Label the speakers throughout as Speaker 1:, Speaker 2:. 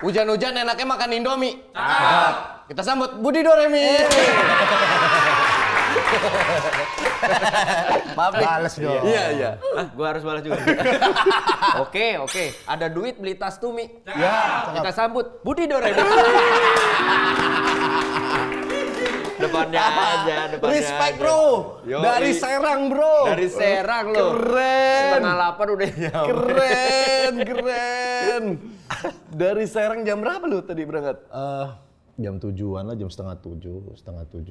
Speaker 1: Hujan-hujan enaknya makan Indomie. Kita sambut Budi Doremi. Maaf nih.
Speaker 2: Balas dong.
Speaker 1: Iya.
Speaker 3: Gua harus balas juga. Oke. Ada duit beli tas Tumi.
Speaker 2: Ya,
Speaker 3: Kita sambut Budi Doremi. Depannya aja.
Speaker 1: Respect bro.
Speaker 3: Yoi.
Speaker 1: Dari Serang bro.
Speaker 3: Dari Serang loh.
Speaker 1: Keren.
Speaker 3: 7:30 udah nyampe.
Speaker 1: Keren. Dari Serang jam berapa lu tadi berangkat?
Speaker 2: Jam 7-an lah, jam setengah 7,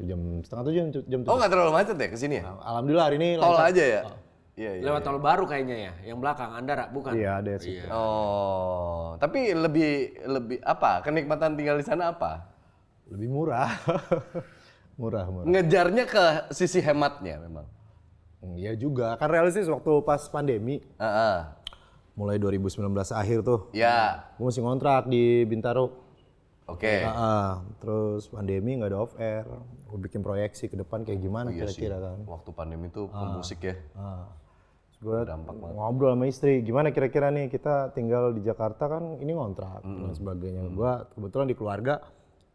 Speaker 2: jam 7.
Speaker 1: Oh nggak terlalu macet ya kesini ya?
Speaker 2: Alhamdulillah hari ini
Speaker 1: Tol
Speaker 2: lancar.
Speaker 1: aja ya? Iya.
Speaker 3: Lewat tol baru kayaknya ya, yang belakang Andara bukan?
Speaker 2: Iya, ada sih.
Speaker 1: Oh, tapi lebih apa? Kenikmatan tinggal di sana apa?
Speaker 2: Lebih murah. murah.
Speaker 1: Ngejarnya ke sisi hematnya memang.
Speaker 2: Iya juga, kan realistis waktu pas pandemi. Mulai 2019 akhir tuh.
Speaker 1: Ya.
Speaker 2: Gue masih ngontrak di Bintaro.
Speaker 1: Oke.
Speaker 2: Terus pandemi nggak ada off air. Gue bikin proyeksi ke depan kayak gimana kira-kira kan.
Speaker 1: Waktu pandemi tuh musik ya.
Speaker 2: Gue ngobrol sama istri, gimana kira-kira nih kita tinggal di Jakarta kan ini ngontrak dan sebagainya. Gue kebetulan di keluarga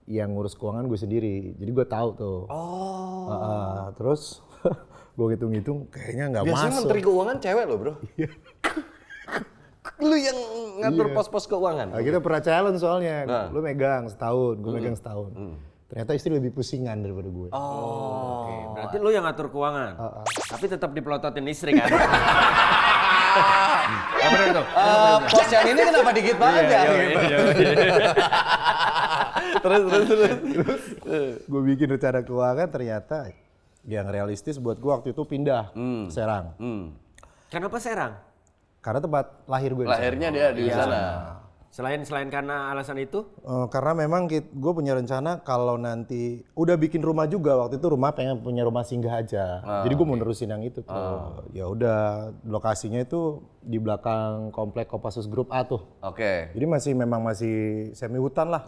Speaker 2: yang ngurus keuangan gue sendiri, jadi gue tahu tuh. Terus gue hitung-hitung kayaknya nggak masuk.
Speaker 1: Biasanya menteri keuangan cewek loh bro. Lu yang ngatur pos-pos keuangan.
Speaker 2: Nah, kita pernah challenge soalnya, lu megang setahun, gue megang setahun. Ternyata istri lebih pusingan daripada gue.
Speaker 3: Oke, berarti lu yang ngatur keuangan. Tapi tetap dipelototin istri kan? Bener tuh.
Speaker 1: Pos yang ini kenapa dikit banget ya? Terus.
Speaker 2: Gue bikin rencana keuangan ternyata yang realistis buat gue waktu itu pindah ke Serang.
Speaker 3: Kenapa Serang?
Speaker 2: Karena tempat lahir gue.
Speaker 1: Lahirnya dia di sana.
Speaker 3: Selain karena alasan itu?
Speaker 2: Karena memang gue punya rencana kalau nanti udah bikin rumah juga, waktu itu pengen punya rumah singgah aja. Jadi gue mau nerusin yang itu tuh. Ya udah, lokasinya itu di belakang komplek Kopassus Group A tuh.
Speaker 1: Oke.
Speaker 2: Jadi masih semi hutan lah.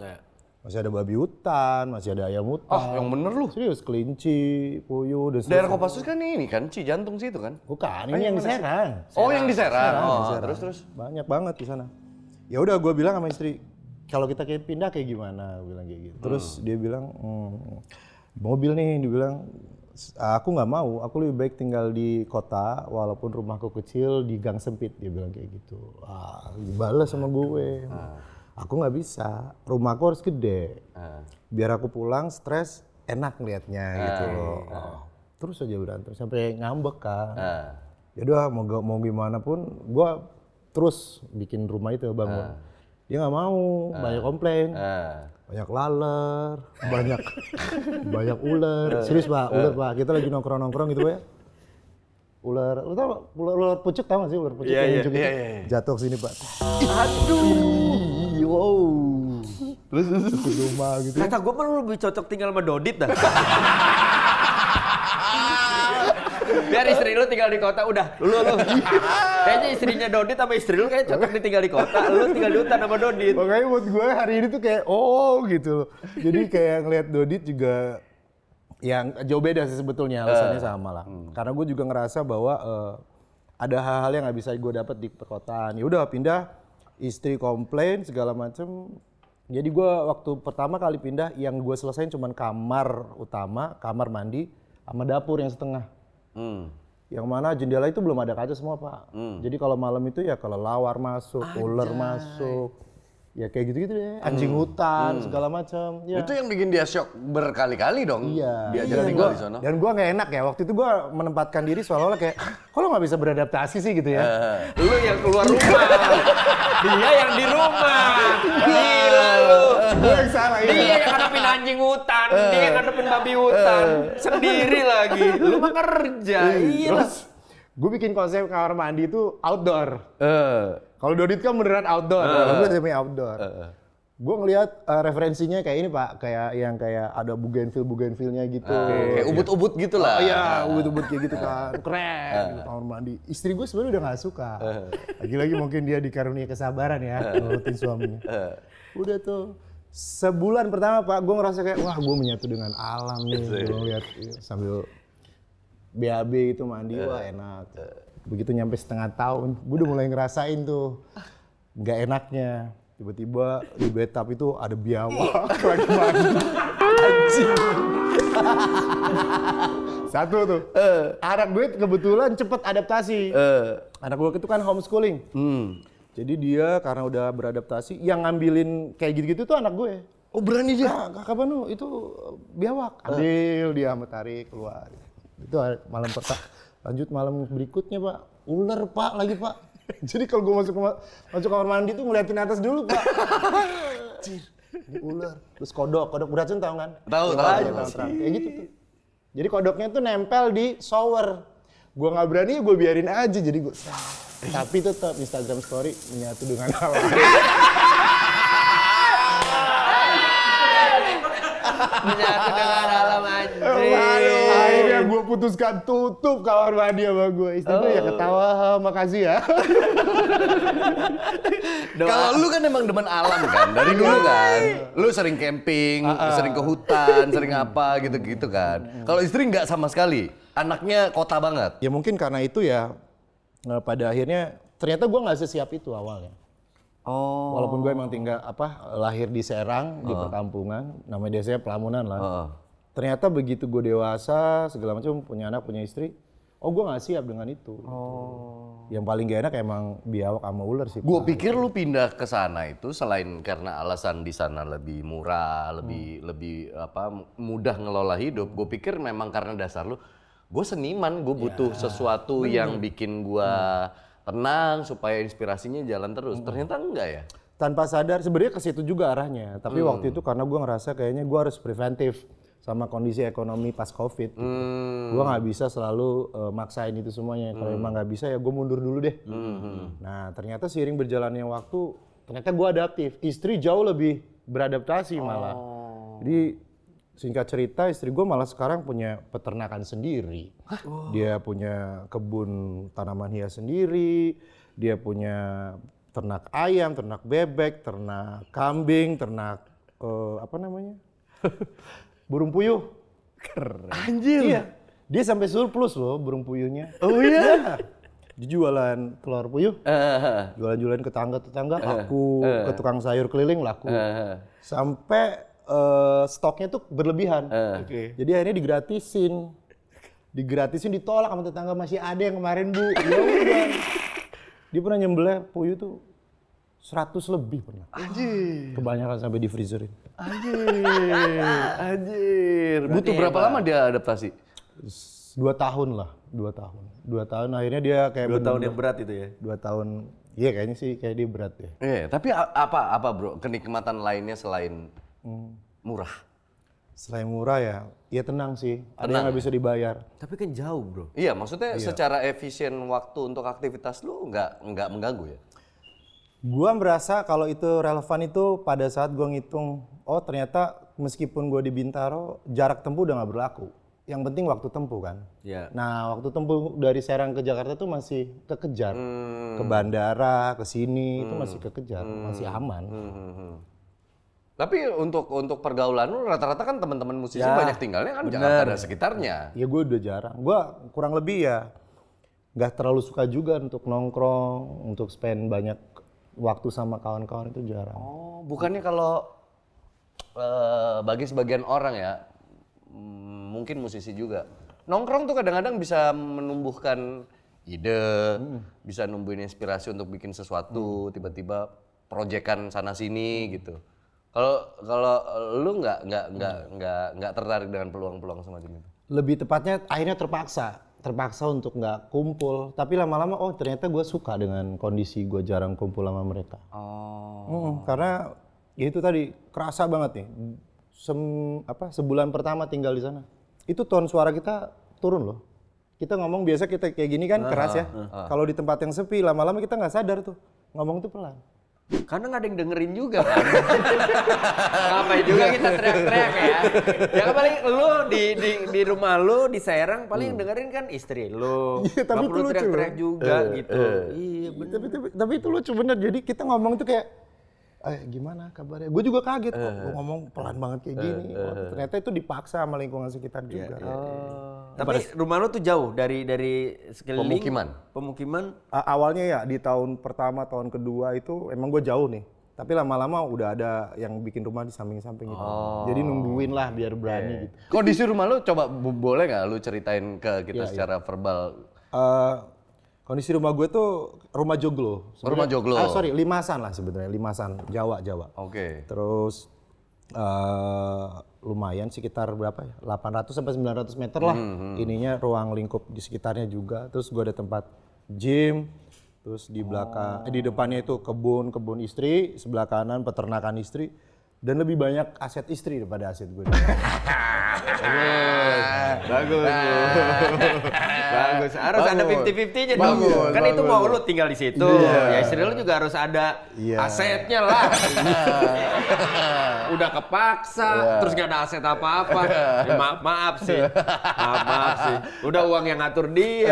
Speaker 2: Masih ada babi hutan, masih ada ayam hutan.
Speaker 1: Oh, yang bener lu.
Speaker 2: Serius, kelinci, puyuh, dan
Speaker 1: Daerah Kopassus kan ini kan Cijantung situ kan?
Speaker 2: Bukan, ini yang di Serang.
Speaker 1: Oh, yang di Serang.
Speaker 2: Di Serang. Terus banyak banget di sana. Ya udah, gue bilang sama istri, kalau kita kayak pindah kayak gimana? Gue bilang kayak gitu. Terus dia bilang, mobil nih, dia bilang, aku nggak mau, aku lebih baik tinggal di kota walaupun rumahku kecil di gang sempit, dia bilang kayak gitu. Dibalas sama gue. Aku nggak bisa, rumahku harus gede. Biar aku pulang stres, enak ngeliatnya gitu loh. Terus aja berantem sampai ngambek kan. Ya udah, mau gimana pun, gue terus bikin rumah itu bangun. Dia nggak mau, banyak komplain, banyak laler, banyak ular. Serius pak, ular pak. Kita lagi nongkrong gitu ya. Ular, lu tau ular pucuk, tau gak sih ular pucuk yang ujung itu? Jatuh sini pak. Aduh. Wow. Terus ke rumah gitu.
Speaker 3: Kata gue malah lebih cocok tinggal sama Dodit dah. Biar istri lu tinggal di kota udah. Lu. Kayaknya istrinya Dodit sama istri lu kayak cocok tinggal di kota. Lu tinggal di hutan sama Dodit.
Speaker 2: Makanya buat gue hari ini tuh kayak gitu loh. Jadi kayak ngeliat Dodit juga yang jauh beda sih sebetulnya, alasannya sama lah. Karena gue juga ngerasa bahwa ada hal-hal yang nggak bisa gue dapat di perkotaan. Ya udah pindah, istri komplain segala macem. Jadi gue waktu pertama kali pindah yang gue selesain cuma kamar utama, kamar mandi, sama dapur yang setengah. Yang mana jendela itu belum ada kaca semua pak. Jadi kalau malam itu ya kelelawar masuk, ular masuk, ya kayak gitu-gitu deh. Anjing hutan segala macam. Ya.
Speaker 1: Itu yang bikin dia shock berkali-kali dong.
Speaker 2: Iya.
Speaker 1: Diajak tinggal di sana.
Speaker 2: Dan gue nggak enak ya waktu itu gue menempatkan diri seolah-olah kayak, kok lo nggak bisa beradaptasi sih gitu ya?
Speaker 3: Lu yang keluar rumah, dia yang di rumah. Gila lu.
Speaker 2: Gue yang salah ya.
Speaker 3: Dia yang ngadepin anjing hutan, dia yang ngadepin babi hutan, sendiri lagi. Lu mah kerja. Iya.
Speaker 2: Terus gue bikin konsep kamar mandi itu outdoor. Kalau Dodit kan beneran outdoor, gue semi outdoor. Gue ngelihat referensinya kayak ini pak, kayak ada bugenville-nya gitu.
Speaker 1: Kayak ubud-ubud gitu lah.
Speaker 2: Iya, ubud-ubud kayak gitu kan, keren gitu, kamar mandi. Istri gue sebenarnya udah nggak suka. Lagi-lagi mungkin dia dikaruniai kesabaran ya, nurutin suaminya. Udah tuh, sebulan pertama pak, gue ngerasa kayak wah gue menyatu dengan alam nih. Gue ngeliat sambil BAB itu mandi, wah enak. Begitu nyampe setengah tahun, gue udah mulai ngerasain tuh nggak enaknya. Tiba-tiba di bathtub itu ada biawak lagi mandi. Anjing. Satu tuh. Anak gue kebetulan cepet adaptasi. Anak gue itu kan homeschooling. Jadi dia karena udah beradaptasi, yang ngambilin kayak gitu-gitu tuh anak gue.
Speaker 1: Oh berani dia?
Speaker 2: Kakak Banu itu biawak. Ambil dia sama tarik keluar. Itu malam pertama. Lanjut malam berikutnya Pak. Ular Pak lagi Pak. Jadi kalau gue masuk kamar mandi tuh ngeliatin atas dulu Pak. Anjir, ini ular. Terus kodok beracun tau kan?
Speaker 1: Tahu.
Speaker 2: Kayak gitu tuh. Jadi kodoknya tuh nempel di shower. Gue nggak berani, gue biarin aja. Jadi gue, tapi tetap Instagram story menyatu dengan alam.
Speaker 3: Menyatu dengan alam anjing.
Speaker 2: Akhirnya gue putuskan tutup kamar mandi sama gue. Istri gue ya ketawa, makasih ya.
Speaker 1: Kalau lu kan emang demen alam kan, dari dulu kan. Lu sering camping, sering ke hutan, sering apa gitu-gitu kan. Kalau istri nggak sama sekali, anaknya kota banget.
Speaker 2: Ya mungkin karena itu ya, pada akhirnya ternyata gue nggak sesiap itu awalnya.
Speaker 1: Oh.
Speaker 2: Walaupun gue emang lahir di Serang, di perkampungan, namanya desanya Pelamunan lah. Ternyata begitu gue dewasa, segala macam, punya anak, punya istri, gue nggak siap dengan itu. Yang paling gak enak emang biawak sama ular sih.
Speaker 1: Gue pikir lu pindah ke sana itu selain karena alasan di sana lebih murah, lebih mudah ngelola hidup. Gue pikir memang karena dasar lu, gue seniman, gue butuh sesuatu yang bikin gue tenang supaya inspirasinya jalan terus. Ternyata enggak ya.
Speaker 2: Tanpa sadar, sebenarnya ke situ juga arahnya. Tapi waktu itu karena gue ngerasa kayaknya gue harus preventif sama kondisi ekonomi pas COVID. Gue nggak bisa selalu maksain itu semuanya. Kalau emang nggak bisa ya gue mundur dulu deh. Nah ternyata seiring berjalannya waktu, ternyata gue adaptif. Istri jauh lebih beradaptasi malah. Jadi singkat cerita istri gue malah sekarang punya peternakan sendiri. Dia punya kebun tanaman hias sendiri. Dia punya ternak ayam, ternak bebek, ternak kambing, ternak burung puyuh. Keren.
Speaker 1: Anjir.
Speaker 2: Iya. Dia sampai surplus loh burung puyuhnya.
Speaker 1: Oh iya?
Speaker 2: Dia jualan telur puyuh. Jualan-jualan ke tetangga laku, ke tukang sayur keliling laku. Sampai stoknya tuh berlebihan. Jadi akhirnya digratisin ditolak sama tetangga, masih ada yang kemarin Bu. Ya udah. Dia pernah nyembelih puyuh tuh 100 lebih pernah.
Speaker 1: Anjir.
Speaker 2: Kebanyakan sampai di freezerin.
Speaker 1: Anjir. Butuh berapa lama dia adaptasi?
Speaker 2: 2 tahun lah, 2 tahun. 2 tahun akhirnya dia kayak
Speaker 3: 2 tahun yang berat itu ya.
Speaker 2: 2 tahun. Iya kayaknya sih kayak dia berat ya.
Speaker 1: Tapi apa bro kenikmatan lainnya selain murah?
Speaker 2: Selain murah ya tenang sih. Ada yang nggak bisa dibayar.
Speaker 3: Tapi kan jauh bro.
Speaker 1: Iya, maksudnya secara efisien waktu untuk aktivitas lu nggak mengganggu ya?
Speaker 2: Gua merasa kalau itu relevan itu pada saat gua ngitung, oh ternyata meskipun gua di Bintaro, jarak tempuh udah nggak berlaku. Yang penting waktu tempuh kan.
Speaker 3: Iya.
Speaker 2: Nah waktu tempuh dari Serang ke Jakarta tuh masih kekejar. Ke bandara, ke sini itu masih kekejar, masih aman.
Speaker 1: Tapi untuk pergaulan lu rata-rata kan teman-teman musisi banyak tinggalnya kan Jakarta dan sekitarnya.
Speaker 2: Ya gue udah jarang. Gue kurang lebih ya nggak terlalu suka juga untuk nongkrong, untuk spend banyak waktu sama kawan-kawan itu jarang.
Speaker 1: Oh, bukannya kalau bagi sebagian orang ya, mungkin musisi juga, nongkrong tuh kadang-kadang bisa menumbuhkan ide, bisa numbuhin inspirasi untuk bikin sesuatu, tiba-tiba proyekan sana sini gitu. Kalau lu nggak tertarik dengan peluang-peluang semacam itu?
Speaker 2: Lebih tepatnya akhirnya terpaksa untuk nggak kumpul. Tapi lama-lama ternyata gue suka dengan kondisi gue jarang kumpul sama mereka. Karena ya itu tadi kerasa banget nih. Sebulan pertama tinggal di sana, itu tone suara kita turun loh. Kita ngomong biasa kita kayak gini kan keras ya. Kalau di tempat yang sepi lama-lama kita nggak sadar tuh ngomong tuh pelan.
Speaker 3: Karena nggak ada yang dengerin juga kan. Ngapain juga kita teriak-teriak ya. Ya kan paling lu di rumah lu di Serang paling yang dengerin kan istri lu.
Speaker 2: Iya, tapi
Speaker 3: nggak perlu
Speaker 2: itu lucu,
Speaker 3: teriak-teriak
Speaker 2: loh.
Speaker 3: juga gitu. Iya bener.
Speaker 2: Tapi itu lucu bener. Jadi kita ngomong tuh kayak, gimana kabarnya? Gue juga kaget kok, gue ngomong pelan banget kayak gini. Ternyata itu dipaksa sama lingkungan sekitar juga.
Speaker 3: Tapi rumah lu tuh jauh dari sekeliling
Speaker 1: Pemukiman?
Speaker 3: Pemukiman.
Speaker 2: Awalnya ya di tahun pertama, tahun kedua itu emang gue jauh nih. Tapi lama-lama udah ada yang bikin rumah di samping-samping gitu. Jadi nungguin lah biar berani gitu.
Speaker 1: Kondisi rumah lu coba boleh nggak lu ceritain ke kita
Speaker 2: Iya,
Speaker 1: secara verbal?
Speaker 2: Kondisi rumah gue tuh rumah joglo.
Speaker 1: Rumah joglo.
Speaker 2: Limasan lah sebenarnya, limasan Jawa.
Speaker 1: Oke.
Speaker 2: Terus lumayan sekitar berapa ya? 800 sampai 900 meter lah. Ininya ruang lingkup di sekitarnya juga. Terus gue ada tempat gym. Terus di belakang, di depannya itu kebun istri, sebelah kanan peternakan istri. Dan lebih banyak aset istri daripada aset gue.
Speaker 3: Bagus. Bagus. Harus ada 50-50-nya dong. Kan itu mau lu tinggal di situ. Ya istri lu juga harus ada asetnya lah. Udah kepaksa, terus gak ada aset apa-apa. Ya, maaf sih. Udah uang yang ngatur dia.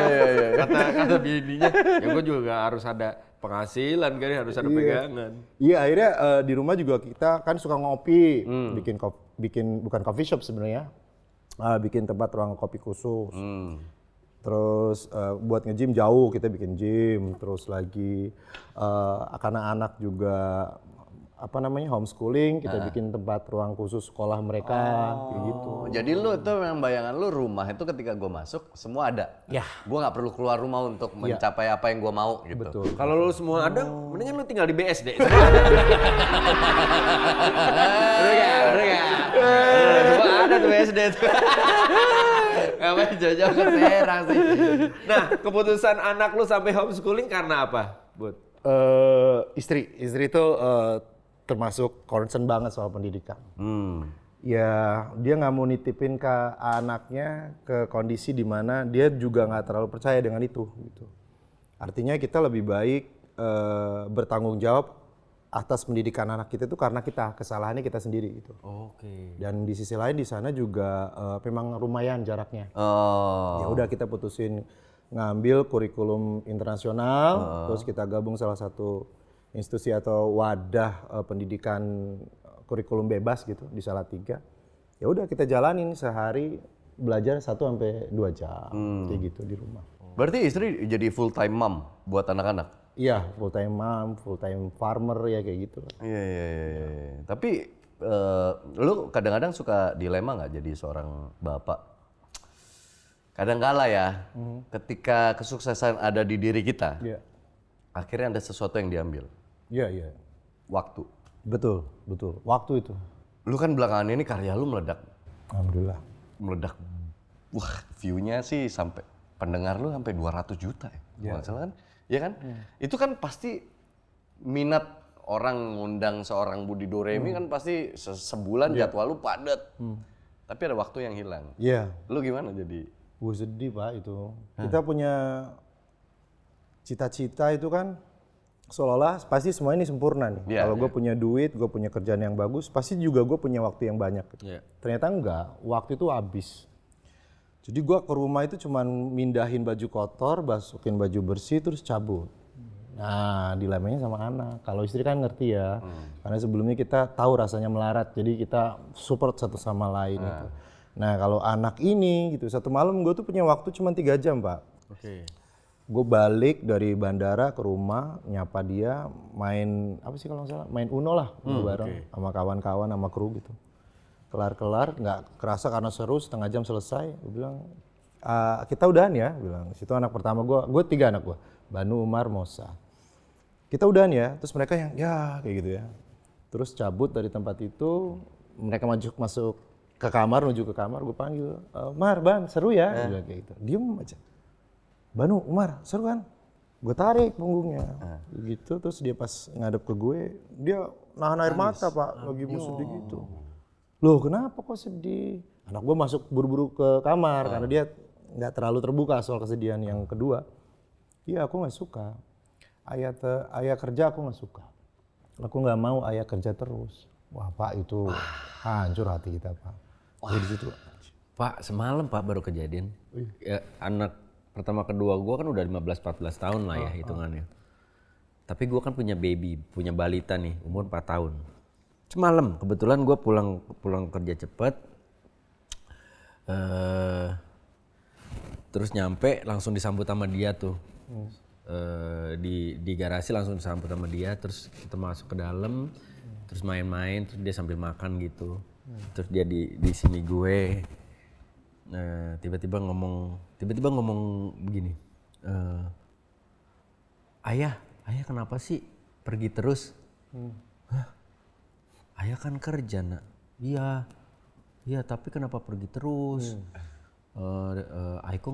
Speaker 3: Kata bininya, ya gue juga harus ada penghasilan kan, harus ada pegangan.
Speaker 2: Iya, akhirnya di rumah juga kita kan suka ngopi, bikin bukan coffee shop sebenarnya, bikin tempat ruang kopi khusus. Terus buat nge-gym jauh kita bikin gym, terus lagi karena anak juga homeschooling, kita bikin tempat ruang khusus sekolah mereka kayak gitu.
Speaker 1: Jadi lu itu memang bayangan lu rumah itu ketika gue masuk semua ada.
Speaker 2: Ya.
Speaker 1: Gue nggak perlu keluar rumah untuk mencapai apa yang gue mau gitu.
Speaker 2: Betul.
Speaker 3: Kalau lu semua ada, mendingan lu tinggal di BSD. Bener gak? Semua ada tuh BSD tuh. Ngapain jauh-jauh ke Serang sih? Nah, keputusan anak lu sampai homeschooling karena apa, Bud?
Speaker 2: Istri itu termasuk concern banget soal pendidikan. Ya dia nggak mau nitipin ke anaknya ke kondisi di mana dia juga nggak terlalu percaya dengan itu. Gitu. Artinya kita lebih baik bertanggung jawab atas pendidikan anak kita itu karena kesalahannya kita sendiri gitu.
Speaker 3: Oke.
Speaker 2: Dan di sisi lain di sana juga memang lumayan jaraknya. Ya udah kita putusin ngambil kurikulum internasional, terus kita gabung salah satu institusi atau wadah pendidikan kurikulum bebas gitu di Salatiga. Ya udah kita jalanin sehari belajar 1 sampai 2 jam kayak gitu di rumah.
Speaker 1: Berarti istri jadi full time mom buat anak-anak?
Speaker 2: Iya, full time mom, full time farmer ya kayak gitu.
Speaker 1: Iya. Tapi lu kadang-kadang suka dilema nggak jadi seorang bapak? Kadang-kala ya, ketika kesuksesan ada di diri kita, akhirnya ada sesuatu yang diambil.
Speaker 2: Iya.
Speaker 1: Waktu.
Speaker 2: Betul. Waktu itu.
Speaker 1: Lu kan belakangan ini karya lu meledak.
Speaker 2: Alhamdulillah.
Speaker 1: Meledak. Wah, view-nya sih sampai pendengar lu sampai 200 juta ya. Nggak salah kan? Iya kan? Itu kan pasti minat orang ngundang seorang Budi Doremi kan pasti sebulan jadwal lu padat. Tapi ada waktu yang hilang.
Speaker 2: Iya.
Speaker 1: Lu gimana jadi?
Speaker 2: Gue sedih Pak itu. Kita punya cita-cita itu kan seolah-olah pasti semua ini sempurna nih. Kalau gue punya duit, gue punya kerjaan yang bagus, pasti juga gue punya waktu yang banyak. Ternyata enggak, waktu itu habis. Jadi gue ke rumah itu cuman mindahin baju kotor, masukin baju bersih, terus cabut. Nah, dilemanya sama anak. Kalau istri kan ngerti ya, karena sebelumnya kita tahu rasanya melarat, jadi kita support satu sama lain gitu. Nah, kalau anak ini gitu, satu malam gue tuh punya waktu cuma 3 jam, Pak.
Speaker 3: Oke.
Speaker 2: Gue balik dari bandara ke rumah, nyapa dia, main apa sih kalau nggak salah, main Uno lah, bareng sama kawan-kawan, sama kru gitu. Kelar-kelar, nggak kerasa karena seru, setengah jam selesai. Gue bilang, kita udahan ya, bilang. Situ anak pertama gue 3 anak gue, Banu, Umar, Mosa. Kita udahan ya, terus mereka yang ya kayak gitu ya. Terus cabut dari tempat itu, mereka masuk ke kamar, menuju ke kamar, gue panggil, Mar, Ban, seru ya? Gue bilang kayak gitu. Diem aja. Banu, Umar, seru kan? Gue tarik punggungnya. Gitu, terus dia pas ngadep ke gue, dia nahan air mata, Pak. Lagi mau sedih gitu. Loh, kenapa kok sedih? Anak gue masuk buru-buru ke kamar, karena dia nggak terlalu terbuka soal kesedihan yang kedua. Iya, aku nggak suka. Ayah kerja aku nggak suka. Aku nggak mau ayah kerja terus. Wah, Pak, itu hancur hati kita, Pak. Di situ.
Speaker 3: Pak, semalam Pak baru kejadian. Ya, anak pertama kedua gue kan udah 15-14 tahun lah ya hitungannya. Tapi gue kan punya baby, punya balita nih, umur 4 tahun. Semalam kebetulan gue pulang kerja cepet. Terus nyampe langsung disambut sama dia tuh. di garasi langsung disambut sama dia, terus kita masuk ke dalam, terus main-main, terus dia sambil makan gitu, terus dia di sini gue, tiba-tiba ngomong begini, ayah kenapa sih pergi terus? Hah? Ayah kan kerja nak. Iya tapi kenapa pergi terus? Aiko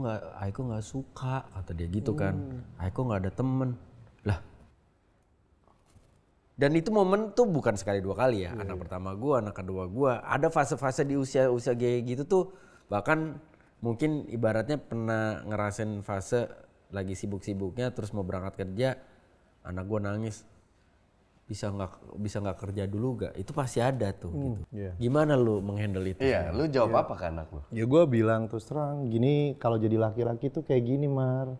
Speaker 3: nggak suka kata dia gitu kan. Aiko nggak ada temen lah. Dan itu momen tuh bukan sekali dua kali ya. Anak pertama gua, anak kedua gua. Ada fase-fase di usia kayak gitu tuh. Bahkan mungkin ibaratnya pernah ngerasain fase lagi sibuk-sibuknya terus mau berangkat kerja, anak gua nangis. Bisa nggak kerja dulu gak? Itu pasti ada tuh gitu. Gimana lu menghandle itu?
Speaker 1: Iya, lu jawab apa ke anak lu?
Speaker 2: Ya gue bilang terus terang, gini kalau jadi laki-laki tuh kayak gini Mar.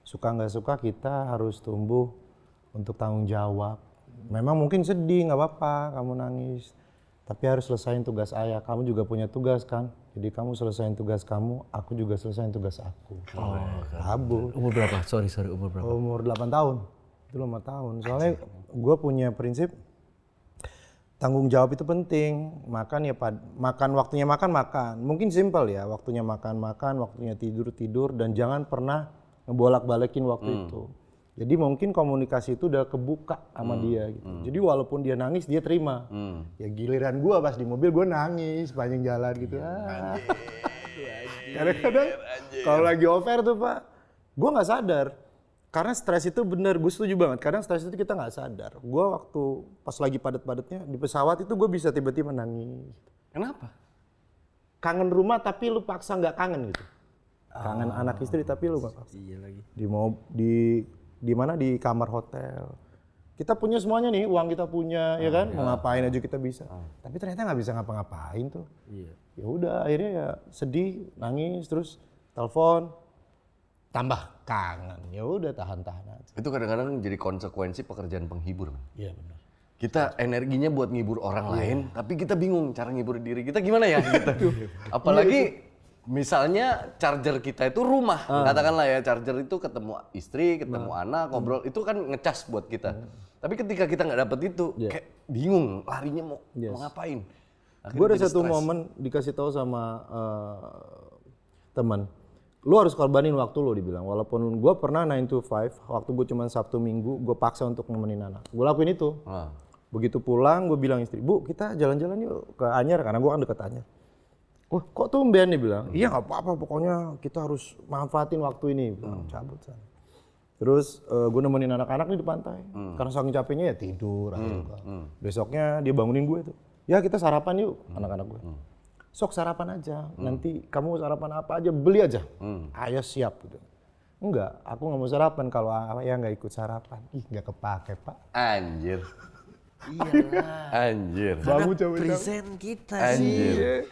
Speaker 2: Suka nggak suka kita harus tumbuh untuk tanggung jawab. Memang mungkin sedih, nggak apa-apa kamu nangis. Tapi harus selesain tugas ayah. Kamu juga punya tugas kan? Jadi kamu selesain tugas kamu, aku juga selesain tugas aku. Kabur.
Speaker 3: Umur berapa? Sorry umur berapa?
Speaker 2: Umur 8 tahun. Itu 5 tahun. Soalnya gue punya prinsip tanggung jawab itu penting. Makan ya makan waktunya makan. Mungkin simpel ya, waktunya makan, waktunya tidur dan jangan pernah ngebolak-balikin waktu itu. Jadi mungkin komunikasi itu udah kebuka sama dia gitu. Jadi walaupun dia nangis dia terima. Ya giliran gue pas di mobil gue nangis sepanjang jalan gitu. Kadang-kadang kalau lagi over tuh Pak, gue nggak sadar. Karena stres itu bener, gue setuju banget. Kadang stres itu kita nggak sadar. Gue waktu pas lagi padat-padatnya di pesawat itu gue bisa tiba-tiba nangis.
Speaker 1: Kenapa?
Speaker 2: Kangen rumah tapi lu paksa nggak kangen gitu. Kangen anak istri tapi lu nggak paksa.
Speaker 3: Iya lagi.
Speaker 2: Di mana di kamar hotel. Kita punya semuanya nih, uang kita punya, ya kan? Mau ngapain aja kita bisa. Tapi ternyata nggak bisa ngapa-ngapain tuh.
Speaker 3: Iya.
Speaker 2: Ya udah, akhirnya ya sedih, nangis, terus telepon. Tambah kangen, ya udah tahan-tahan aja.
Speaker 1: Itu kadang-kadang jadi konsekuensi pekerjaan penghibur.
Speaker 2: Iya benar.
Speaker 1: Kita energinya buat ngibur orang lain, tapi kita bingung cara ngibur diri kita gimana ya gitu. Apalagi misalnya charger kita itu rumah, katakanlah ya charger itu ketemu istri, ketemu anak, ngobrol, itu kan ngecas buat kita. Tapi ketika kita nggak dapet itu, kayak bingung, larinya mau ngapain.
Speaker 2: Gue ada satu momen dikasih tahu sama teman. Lu harus korbanin waktu lu dibilang. Walaupun gue pernah 9 to 5, waktu gue cuma Sabtu Minggu, gue paksa untuk nemenin anak. Gue lakuin itu. Begitu pulang, gue bilang istri, Bu kita jalan-jalan yuk ke Anyer, karena gue kan deket Anyer. Wah kok tumben nih bilang, iya gak apa-apa pokoknya kita harus manfaatin waktu ini. Bilang, cabut sana. Terus gue nemenin anak-anak nih di pantai. Karena saking capeknya ya tidur. Besoknya dia bangunin gue tuh. Ya kita sarapan yuk, anak-anak gue. Sok sarapan aja, nanti kamu sarapan apa aja, beli aja. Ayah siap gitu. Enggak, aku nggak mau sarapan kalau ayah nggak ikut sarapan. Ih nggak kepake Pak.
Speaker 1: Anjir.
Speaker 3: Iyalah.
Speaker 1: Anjir.
Speaker 2: Bangun coba.
Speaker 3: Present kita
Speaker 1: Anjir.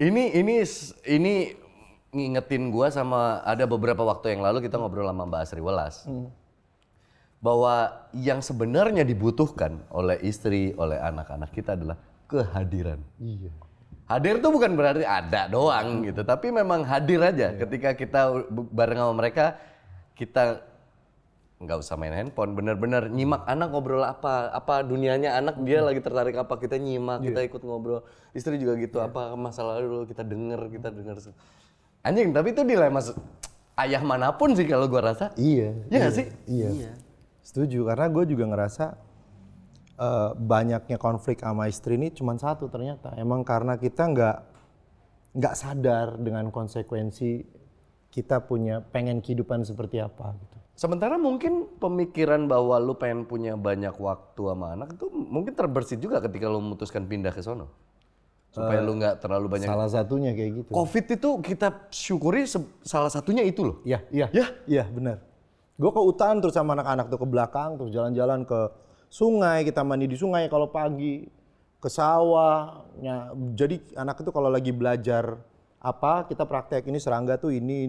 Speaker 1: Ini ngingetin gua sama ada beberapa waktu yang lalu kita ngobrol sama Mbak Asri Welas. Bahwa yang sebenarnya dibutuhkan oleh istri, oleh anak-anak kita adalah kehadiran.
Speaker 2: Iya.
Speaker 1: Hadir tuh bukan berarti ada doang gitu, tapi memang hadir aja. Ketika kita bareng sama mereka, kita nggak usah main handphone, bener-bener nyimak anak ngobrol apa dunianya anak, dia lagi tertarik apa, kita nyimak, kita ikut ngobrol. Istri juga gitu, apa masalah dulu kita denger. Anjing, tapi itu dilema ayah manapun sih kalau gua rasa.
Speaker 2: Iya.
Speaker 1: Iya nggak sih?
Speaker 2: Iya. Setuju, karena gue juga ngerasa banyaknya konflik sama istri ini cuma satu ternyata. Emang karena kita nggak sadar dengan konsekuensi kita punya pengen kehidupan seperti apa gitu.
Speaker 1: Sementara mungkin pemikiran bahwa lu pengen punya banyak waktu sama anak itu mungkin terbersit juga ketika lu memutuskan pindah ke sono. Supaya lu nggak terlalu banyak.
Speaker 2: Salah satunya kayak gitu.
Speaker 1: Covid itu kita syukuri salah satunya itu loh.
Speaker 2: Iya benar. Gue ke hutan terus sama anak-anak tuh ke belakang terus jalan-jalan ke sungai, kita mandi di sungai kalau pagi, ke sawahnya. Jadi anak itu kalau lagi belajar apa, kita praktek ini serangga tuh ini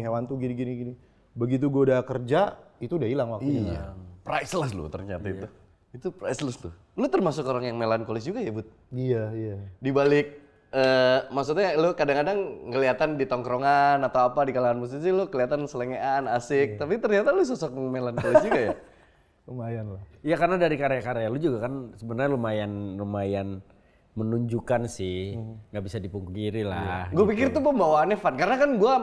Speaker 2: hewan tuh gini. Begitu gue udah kerja, itu udah hilang waktunya.
Speaker 1: Iya. Priceless loh ternyata itu. Itu priceless loh. Lu termasuk orang yang melankolis juga ya, Bud?
Speaker 2: Iya.
Speaker 1: Di balik maksudnya lu kadang-kadang ngeliatan di tongkrongan atau apa di kalangan musisi lu kelihatan selengean, asik, tapi ternyata lu sosok melankolis juga ya.
Speaker 2: Lumayan lah.
Speaker 3: Ya karena dari karya-karya lu juga kan sebenarnya lumayan menunjukkan sih, nggak bisa dipungkiri lah.
Speaker 1: Gue pikir tuh pembawaannya fun karena kan gue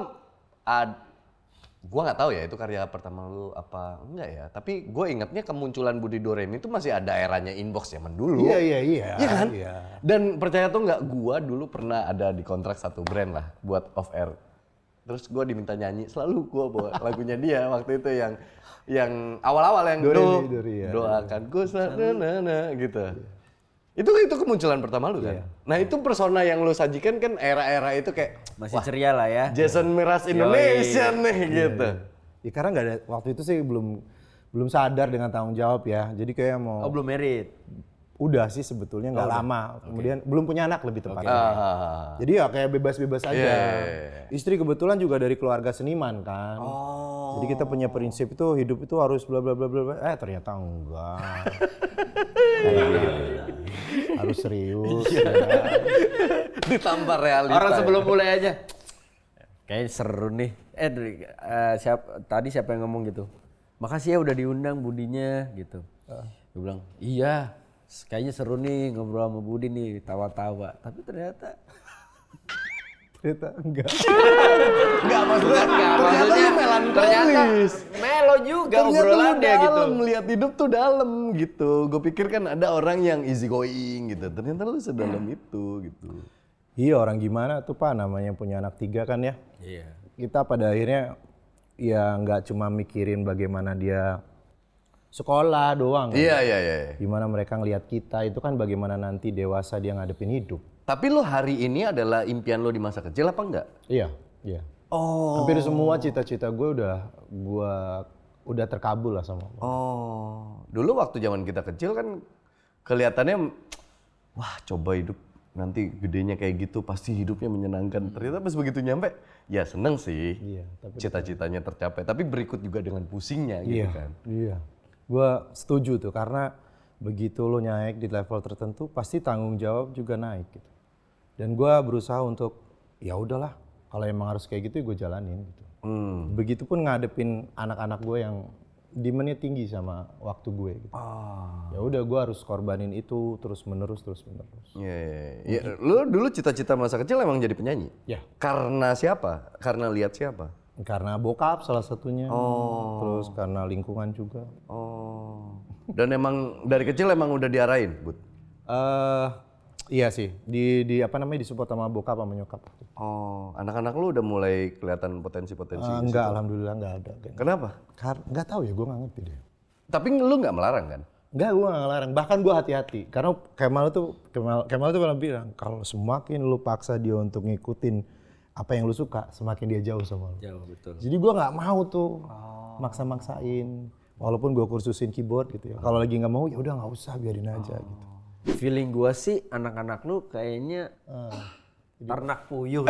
Speaker 1: nggak tahu ya itu karya pertama lu apa enggak ya. Tapi gue ingatnya kemunculan Budi Doremi itu masih ada eranya inbox zaman dulu.
Speaker 2: Iya.
Speaker 1: Iya kan?
Speaker 2: Iya.
Speaker 1: Dan percaya tuh nggak, gue dulu pernah ada di kontrak satu brand lah buat off air. Terus gue diminta nyanyi, selalu gue bawa lagunya dia waktu itu yang awal-awal yang
Speaker 2: Dori, ya.
Speaker 1: doakan ku sana gitu. Itu kemunculan pertama lu kan? Nah itu persona yang lu sajikan kan era-era itu kayak
Speaker 3: Masih ceria lah ya.
Speaker 1: Jason Mraz Indonesia nih gitu.
Speaker 2: Ya karena nggak ada waktu itu sih belum sadar dengan tanggung jawab ya. Jadi kayak mau
Speaker 3: Oh belum merit.
Speaker 2: udah sih sebetulnya nggak lama. Kemudian belum punya anak lebih tepatnya. Jadi ya kayak bebas-bebas aja.
Speaker 1: Yeah.
Speaker 2: Istri kebetulan juga dari keluarga seniman kan. Jadi kita punya prinsip itu hidup itu harus bla bla bla bla. Ternyata enggak. Harus serius. Ya.
Speaker 1: Ditambah realita.
Speaker 3: Orang sebelum mulai aja. Kayaknya seru nih. Tadi siapa yang ngomong gitu? Makasih ya udah diundang Budinya gitu. Gue bilang, iya. Kayaknya seru nih ngobrol sama Budi nih, tawa-tawa. Tapi ternyata
Speaker 2: enggak.
Speaker 1: Enggak maksudnya lu melankolis.
Speaker 3: melo juga
Speaker 1: Ternyata lu
Speaker 3: obrolannya gitu.
Speaker 1: dalam, melihat hidup tuh dalam gitu. Gue pikir kan ada orang yang easy going gitu. Ternyata lu sedalam itu gitu.
Speaker 2: Iya orang gimana tuh Pak namanya punya anak 3 kan ya.
Speaker 3: Iya.
Speaker 2: Kita pada akhirnya ya nggak cuma mikirin bagaimana dia sekolah doang. Kan?
Speaker 1: Iya.
Speaker 2: Gimana mereka ngelihat kita itu kan bagaimana nanti dewasa dia ngadepin hidup.
Speaker 1: Tapi lu hari ini adalah impian lu di masa kecil apa enggak?
Speaker 2: Iya.
Speaker 1: Oh.
Speaker 2: Hampir semua cita-cita gue udah terkabul lah sama Allah.
Speaker 1: Oh. Dulu waktu zaman kita kecil kan kelihatannya wah coba hidup nanti gedenya kayak gitu pasti hidupnya menyenangkan. Ternyata pas begitu nyampe ya seneng sih.
Speaker 2: Iya, tapi
Speaker 1: cita-citanya tercapai. Tapi berikut juga dengan pusingnya gitu kan.
Speaker 2: Iya. Gue setuju tuh karena begitu lo naik di level tertentu pasti tanggung jawab juga naik gitu. Dan gue berusaha untuk ya udahlah kalau emang harus kayak gitu gue jalanin gitu. Begitupun ngadepin anak-anak gue yang demandnya tinggi sama waktu gue gitu. Ya udah gue harus korbanin itu terus menerus.
Speaker 1: Iya. Lu dulu cita-cita masa kecil emang jadi penyanyi?
Speaker 2: Ya.
Speaker 1: Karena siapa? Karena lihat siapa?
Speaker 2: Karena bokap salah satunya. Terus karena lingkungan juga.
Speaker 1: Oh. Dan emang dari kecil emang udah diarahin, Bud?
Speaker 2: Iya sih. Di apa namanya disupport sama bokap sama nyokap.
Speaker 1: Oh, anak-anak lu udah mulai kelihatan potensi-potensi di situ?
Speaker 2: Enggak, alhamdulillah enggak ada.
Speaker 1: Kenapa?
Speaker 2: Enggak tahu ya, gue nggak ngerti deh.
Speaker 1: Tapi lu nggak melarang kan?
Speaker 2: Enggak, gue nggak ngelarang. Bahkan gue hati-hati. Karena Kemal tuh pernah bilang, kalau semakin lu paksa dia untuk ngikutin apa yang lu suka, semakin dia jauh sama lu.
Speaker 3: Jauh betul.
Speaker 2: Jadi gue nggak mau tuh maksa-maksain. Walaupun gue kursusin keyboard gitu ya. Kalau lagi nggak mau, ya udah nggak usah, biarin aja gitu.
Speaker 3: Feeling gua sih anak-anak lu kayaknya ternak puyuh.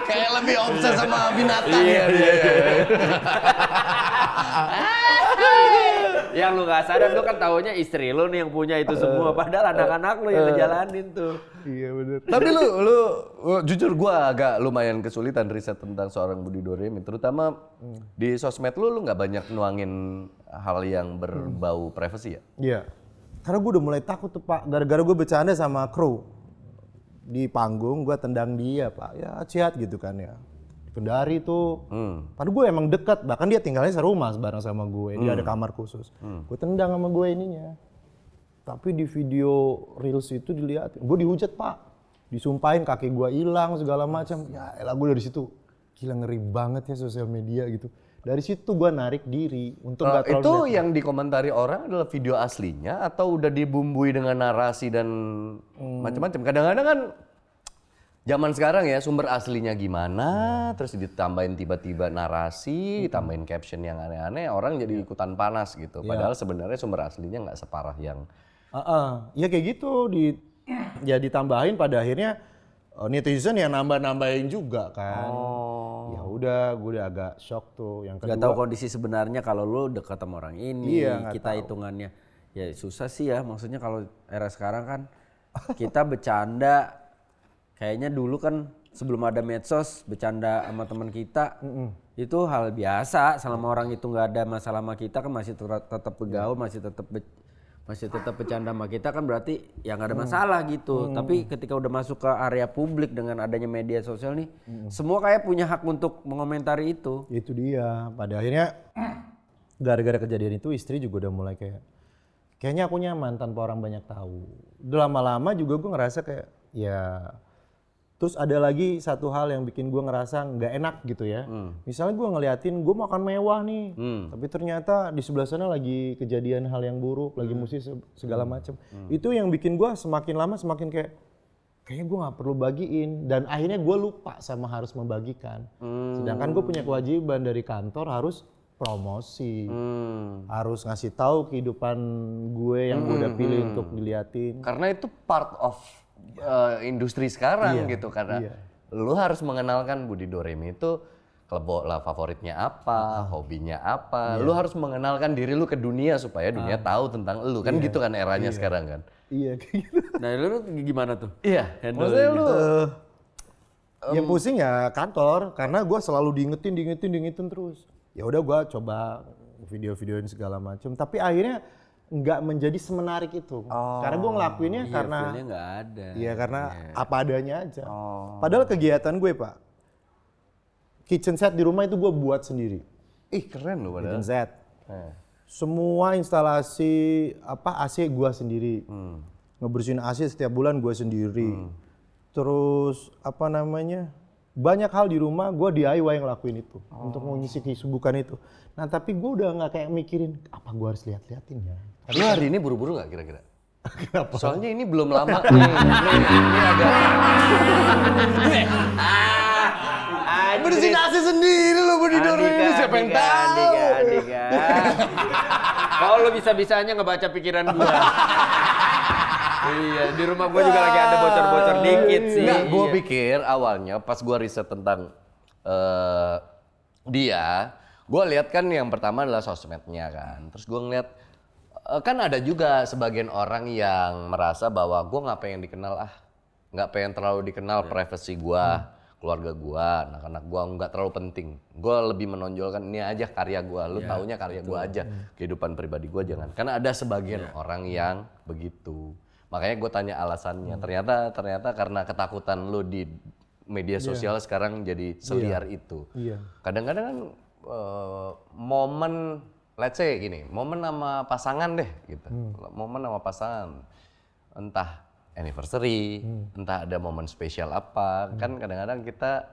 Speaker 1: Kayak lebih obses sama binatang ya dia.
Speaker 3: Yang lu gak sadar lu kan taunya istri lu nih yang punya itu semua. Padahal anak-anak lu yang ngejalanin tuh.
Speaker 2: Iya bener.
Speaker 1: Tapi lu jujur gua agak lumayan kesulitan riset tentang seorang Budi Doremi. Terutama di sosmed lu nggak banyak nuangin hal yang berbau privasi ya?
Speaker 2: Iya. Karena gue udah mulai takut tuh Pak. Gara-gara gue bercanda sama kru. Di panggung gue tendang dia Pak. Ya ciat gitu kan ya. Kendari tuh. Padahal gue emang dekat. Bahkan dia tinggalnya serumah bareng sama gue. Dia ada kamar khusus. Gue tendang sama gue ininya. Tapi di video reels itu dilihat. Gue dihujat Pak. Disumpahin kaki gue hilang segala macam. Ya elah gue dari situ. Gila ngeri banget ya sosial media gitu. Dari situ gue narik diri untuk nggak terlalu
Speaker 1: itu yang dikomentari orang adalah video aslinya atau udah dibumbui dengan narasi dan macam-macam. Kadang-kadang kan zaman sekarang ya sumber aslinya gimana, terus ditambahin tiba-tiba narasi, ditambahin caption yang aneh-aneh, orang jadi ikutan panas gitu. Padahal sebenarnya sumber aslinya nggak separah yang.
Speaker 2: Ya kayak gitu ya ditambahin pada akhirnya netizen yang nambah-nambahin juga kan. Ya udah, gue udah agak shock tuh. Yang kedua,
Speaker 3: Gak tahu kondisi sebenarnya kalau lu dekat sama orang ini,
Speaker 2: Iya, nggak
Speaker 3: kita
Speaker 2: tahu.
Speaker 3: hitungannya ya susah sih ya. Maksudnya kalau era sekarang kan kita bercanda, kayaknya dulu kan sebelum ada medsos bercanda sama teman kita itu hal biasa. Selama orang itu nggak ada masalah sama kita kan masih tetap bergaul, masih tetap bercanda sama kita kan berarti ya nggak ada masalah gitu. Tapi ketika udah masuk ke area publik dengan adanya media sosial nih, semua kayak punya hak untuk mengomentari itu.
Speaker 2: Itu dia. Pada akhirnya gara-gara kejadian itu istri juga udah mulai kayaknya aku nyaman tanpa orang banyak tahu. Udah lama-lama juga gue ngerasa kayak ya. Terus ada lagi satu hal yang bikin gue ngerasa nggak enak gitu ya. Misalnya gue ngeliatin gue makan mewah nih, tapi ternyata di sebelah sana lagi kejadian hal yang buruk, lagi musik segala macem. Itu yang bikin gue semakin lama semakin kayaknya gue nggak perlu bagiin. Dan akhirnya gue lupa sama harus membagikan. Sedangkan gue punya kewajiban dari kantor harus promosi, harus ngasih tahu kehidupan gue yang gue udah pilih untuk diliatin.
Speaker 1: Karena itu part of industri sekarang gitu, karena lu harus mengenalkan Budi Doremi itu klub bola favoritnya apa, hobinya apa. Lu harus mengenalkan diri lu ke dunia supaya dunia tahu tentang lu kan gitu kan eranya sekarang kan.
Speaker 2: Iya kayak gitu.
Speaker 3: Nah lu gimana tuh?
Speaker 1: Iya, maksudnya lu
Speaker 2: yang pusing ya kantor karena gue selalu diingetin terus. Ya udah gue coba video-videoin segala macam, tapi akhirnya nggak menjadi semenarik itu. Karena gue ngelakuinnya karena
Speaker 3: Feelnya nggak ada.
Speaker 2: iya karena apa adanya aja. Padahal kegiatan gue Pak, kitchen set di rumah itu gue buat sendiri.
Speaker 1: ih keren lu padahal.
Speaker 2: Kitchen set. Semua instalasi AC gue sendiri. Ngebersihin AC setiap bulan gue sendiri. Terus banyak hal di rumah gue DIY ngelakuin itu untuk mengisi kesibukan itu. Nah tapi gue udah nggak kayak mikirin apa gue harus lihat-lihatin ya.
Speaker 1: Lu hari ini buru-buru nggak kira-kira? Kenapa? Soalnya ini belum lama nih. Ini agak bersihin AC sendiri lu Budi Doremi, siapa yang tahu?
Speaker 3: Andika. Kalau lu bisa-bisanya ngebaca pikiran gua. Iya, di rumah gua juga lagi ada bocor-bocor dikit sih.
Speaker 1: Nggak, gua pikir awalnya pas gua riset tentang dia, gua lihat kan yang pertama adalah sosmednya kan. Terus gua ngeliat kan ada juga sebagian orang yang merasa bahwa gue nggak pengen dikenal nggak pengen terlalu dikenal privasi gue, keluarga gue, anak-anak gue nggak terlalu penting. Gue lebih menonjolkan ini aja karya gue, lu taunya karya gue aja, kehidupan pribadi gue jangan. Karena ada sebagian orang yang begitu. Makanya gue tanya alasannya. Ternyata karena ketakutan lu di media sosial sekarang jadi seliar itu. Kadang-kadang kan momen let's say gini, momen sama pasangan deh gitu. Momen sama pasangan. Entah anniversary, entah ada momen spesial apa. Kan kadang-kadang kita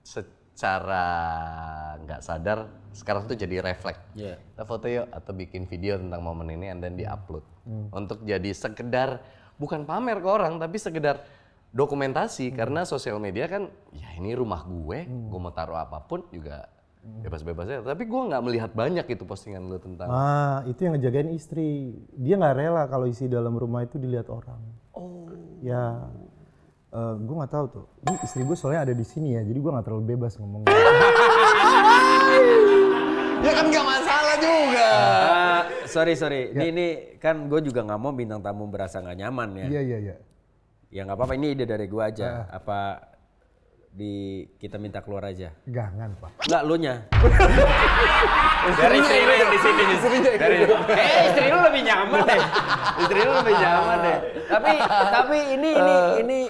Speaker 1: secara nggak sadar sekarang tuh jadi refleks. Kita foto yuk atau bikin video tentang momen ini and then di-upload. Untuk jadi sekedar bukan pamer ke orang tapi sekedar dokumentasi karena sosial media kan ya ini rumah gue mau taruh apapun juga bebas-bebas aja. Tapi gue nggak melihat banyak itu postingan lu tentang.
Speaker 2: Itu yang ngejagain istri. Dia nggak rela kalau isi dalam rumah itu dilihat orang. Ya, gue nggak tahu tuh. Ini istri gue soalnya ada di sini ya, jadi gue nggak terlalu bebas ngomong.
Speaker 1: Ya kan nggak masalah juga.
Speaker 3: Sorry. Ini kan gue juga nggak mau bintang tamu berasa nggak nyaman ya.
Speaker 2: Iya.
Speaker 3: Ya nggak apa-apa. Ini ide dari gue aja. Apa kita minta keluar aja?
Speaker 2: Jangan Pak.
Speaker 3: Enggak, lu nya. Dari istri lu yang di sini. Istri lu lebih nyaman deh. Tapi ini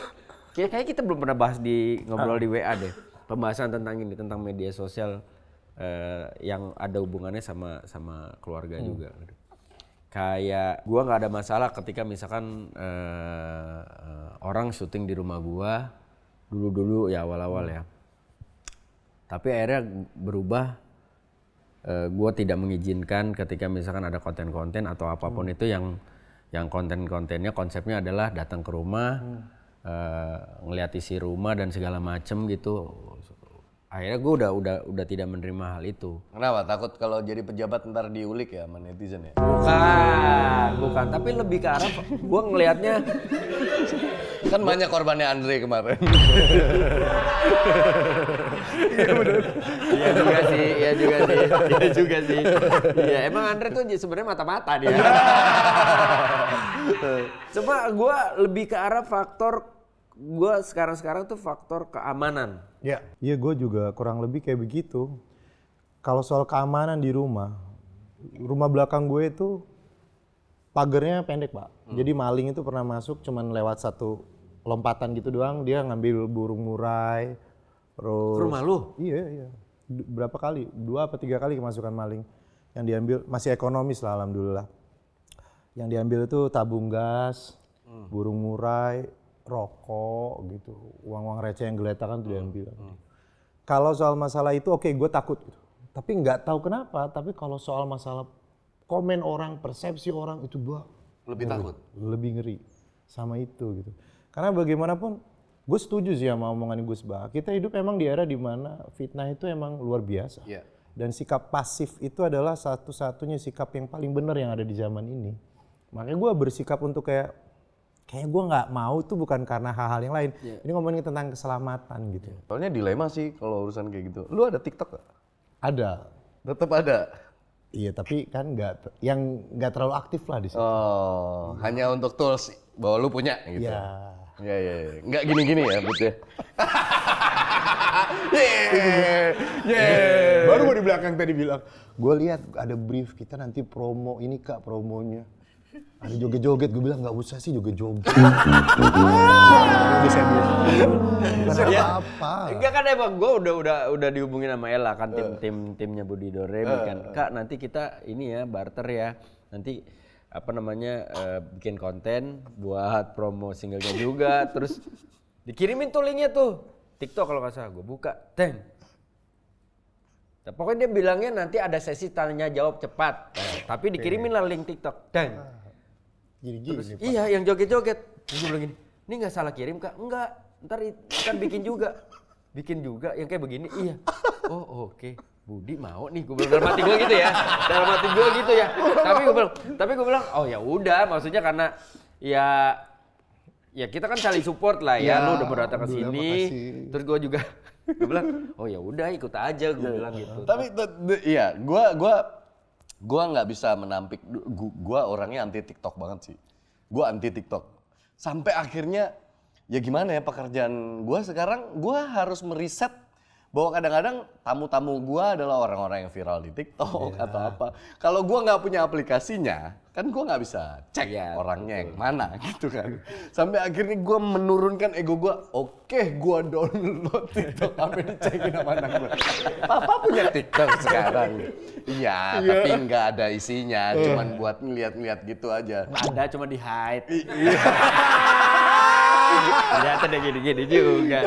Speaker 3: kayak kita belum pernah bahas ngobrol di WA deh. Pembahasan tentang media sosial yang ada hubungannya sama keluarga juga. Kayak gua nggak ada masalah ketika misalkan orang syuting di rumah gua dulu ya awal-awal ya. Tapi akhirnya berubah, gue tidak mengizinkan ketika misalkan ada konten-konten atau apapun itu yang konten-kontennya konsepnya adalah datang ke rumah, ngeliat isi rumah dan segala macem gitu. akhirnya gue udah tidak menerima hal itu.
Speaker 1: Kenapa? Takut kalau jadi pejabat ntar diulik ya sama netizen ya?
Speaker 3: Bukan, tapi lebih ke arah gue ngelihatnya
Speaker 1: Kan banyak korbannya Andre kemarin.
Speaker 3: Iya juga sih. Iya, emang Andre tuh sebenarnya mata-mata dia. Cuma gue lebih ke arah faktor gue sekarang tuh faktor keamanan.
Speaker 2: Ya. Iya, gue juga kurang lebih kayak begitu. Kalau soal keamanan di rumah belakang gue itu pagernya pendek, Pak. Jadi maling itu pernah masuk cuman lewat satu lompatan gitu doang, dia ngambil burung murai. Terus
Speaker 3: Ke rumah lu?
Speaker 2: Iya. Berapa kali? 2 apa 3 kali kemasukan maling. Yang diambil masih ekonomis lah, alhamdulillah. Yang diambil itu tabung gas, burung murai, rokok gitu. Uang-uang receh yang geletakan tuh diambil. Kalau soal masalah itu oke, gue takut gitu. Tapi nggak tahu kenapa, tapi kalau soal masalah komen orang, persepsi orang itu gue
Speaker 1: Lebih takut?
Speaker 2: lebih ngeri sama itu gitu. Karena bagaimanapun gue setuju sih sama omongan Gus Bah. Kita hidup emang di era dimana fitnah itu emang luar biasa.
Speaker 1: Iya.
Speaker 2: Dan sikap pasif itu adalah satu-satunya sikap yang paling benar yang ada di zaman ini. Makanya gue bersikap untuk kayaknya gue nggak mau itu bukan karena hal-hal yang lain. Ini ngomongin tentang keselamatan gitu.
Speaker 1: Soalnya dilema sih kalau urusan kayak gitu. Lu ada TikTok gak?
Speaker 2: Ada.
Speaker 1: Tetap ada.
Speaker 2: Iya, tapi kan nggak terlalu aktif lah di situ.
Speaker 1: Oh, hanya untuk tools bahwa lu punya gitu.
Speaker 2: Iya.
Speaker 1: Iya. Nggak gini-gini ya Butnya.
Speaker 2: Baru di belakang tadi bilang, gue lihat ada brief kita nanti promo ini Kak, promonya. Ada joget-joget, gue bilang nggak usah sih joget-joget. Bisa bilang. Bukan apa-apa.
Speaker 3: Enggak kan emang gue udah dihubungin sama Ella kan timnya Budi Doremi kan. Kak nanti kita ini ya barter ya. Nanti apa namanya bikin konten buat promo singlenya juga. Terus dikirimin tuh linknya tuh. TikTok kalau nggak salah gue buka. Teng. Nah, pokoknya dia bilangnya nanti ada sesi tanya jawab cepat. Tapi dikirimin lah link TikTok. Teng. Terus,
Speaker 2: Gini-gini.
Speaker 3: iya yang joget-joget. Terus gue bilang gini, ini nggak salah kirim Kak? Enggak, ntar bikin juga. Bikin juga yang kayak begini, iya. Oh oke. Budi mau nih, gue bilang dalam hati gue gitu ya. Dalam hati gue gitu ya. Tapi gue bilang, oh ya udah, maksudnya karena ya kita kan saling support lah ya. Lu udah mau datang ke sini. Terus gue juga gue bilang, oh ya udah ikut aja gue bilang gitu.
Speaker 1: Tapi iya, gua nggak bisa menampik. Gua orangnya anti TikTok banget sih. Gua anti TikTok. Sampai akhirnya ya gimana ya pekerjaan gua sekarang, gua harus meriset bahwa kadang-kadang tamu-tamu gua adalah orang-orang yang viral di TikTok atau apa. Kalau gua nggak punya aplikasinya, kan gua nggak bisa cek orangnya yang mana gitu kan. Sampai akhirnya gua menurunkan ego gua. Oke, gua download TikTok sampai dicekin sama anak gua. Papa punya TikTok sekarang. Iya, tapi nggak ada isinya, cuman buat ngeliat-ngeliat gitu aja.
Speaker 3: Ada cuma di hide. Ternyata ada gini-gini juga.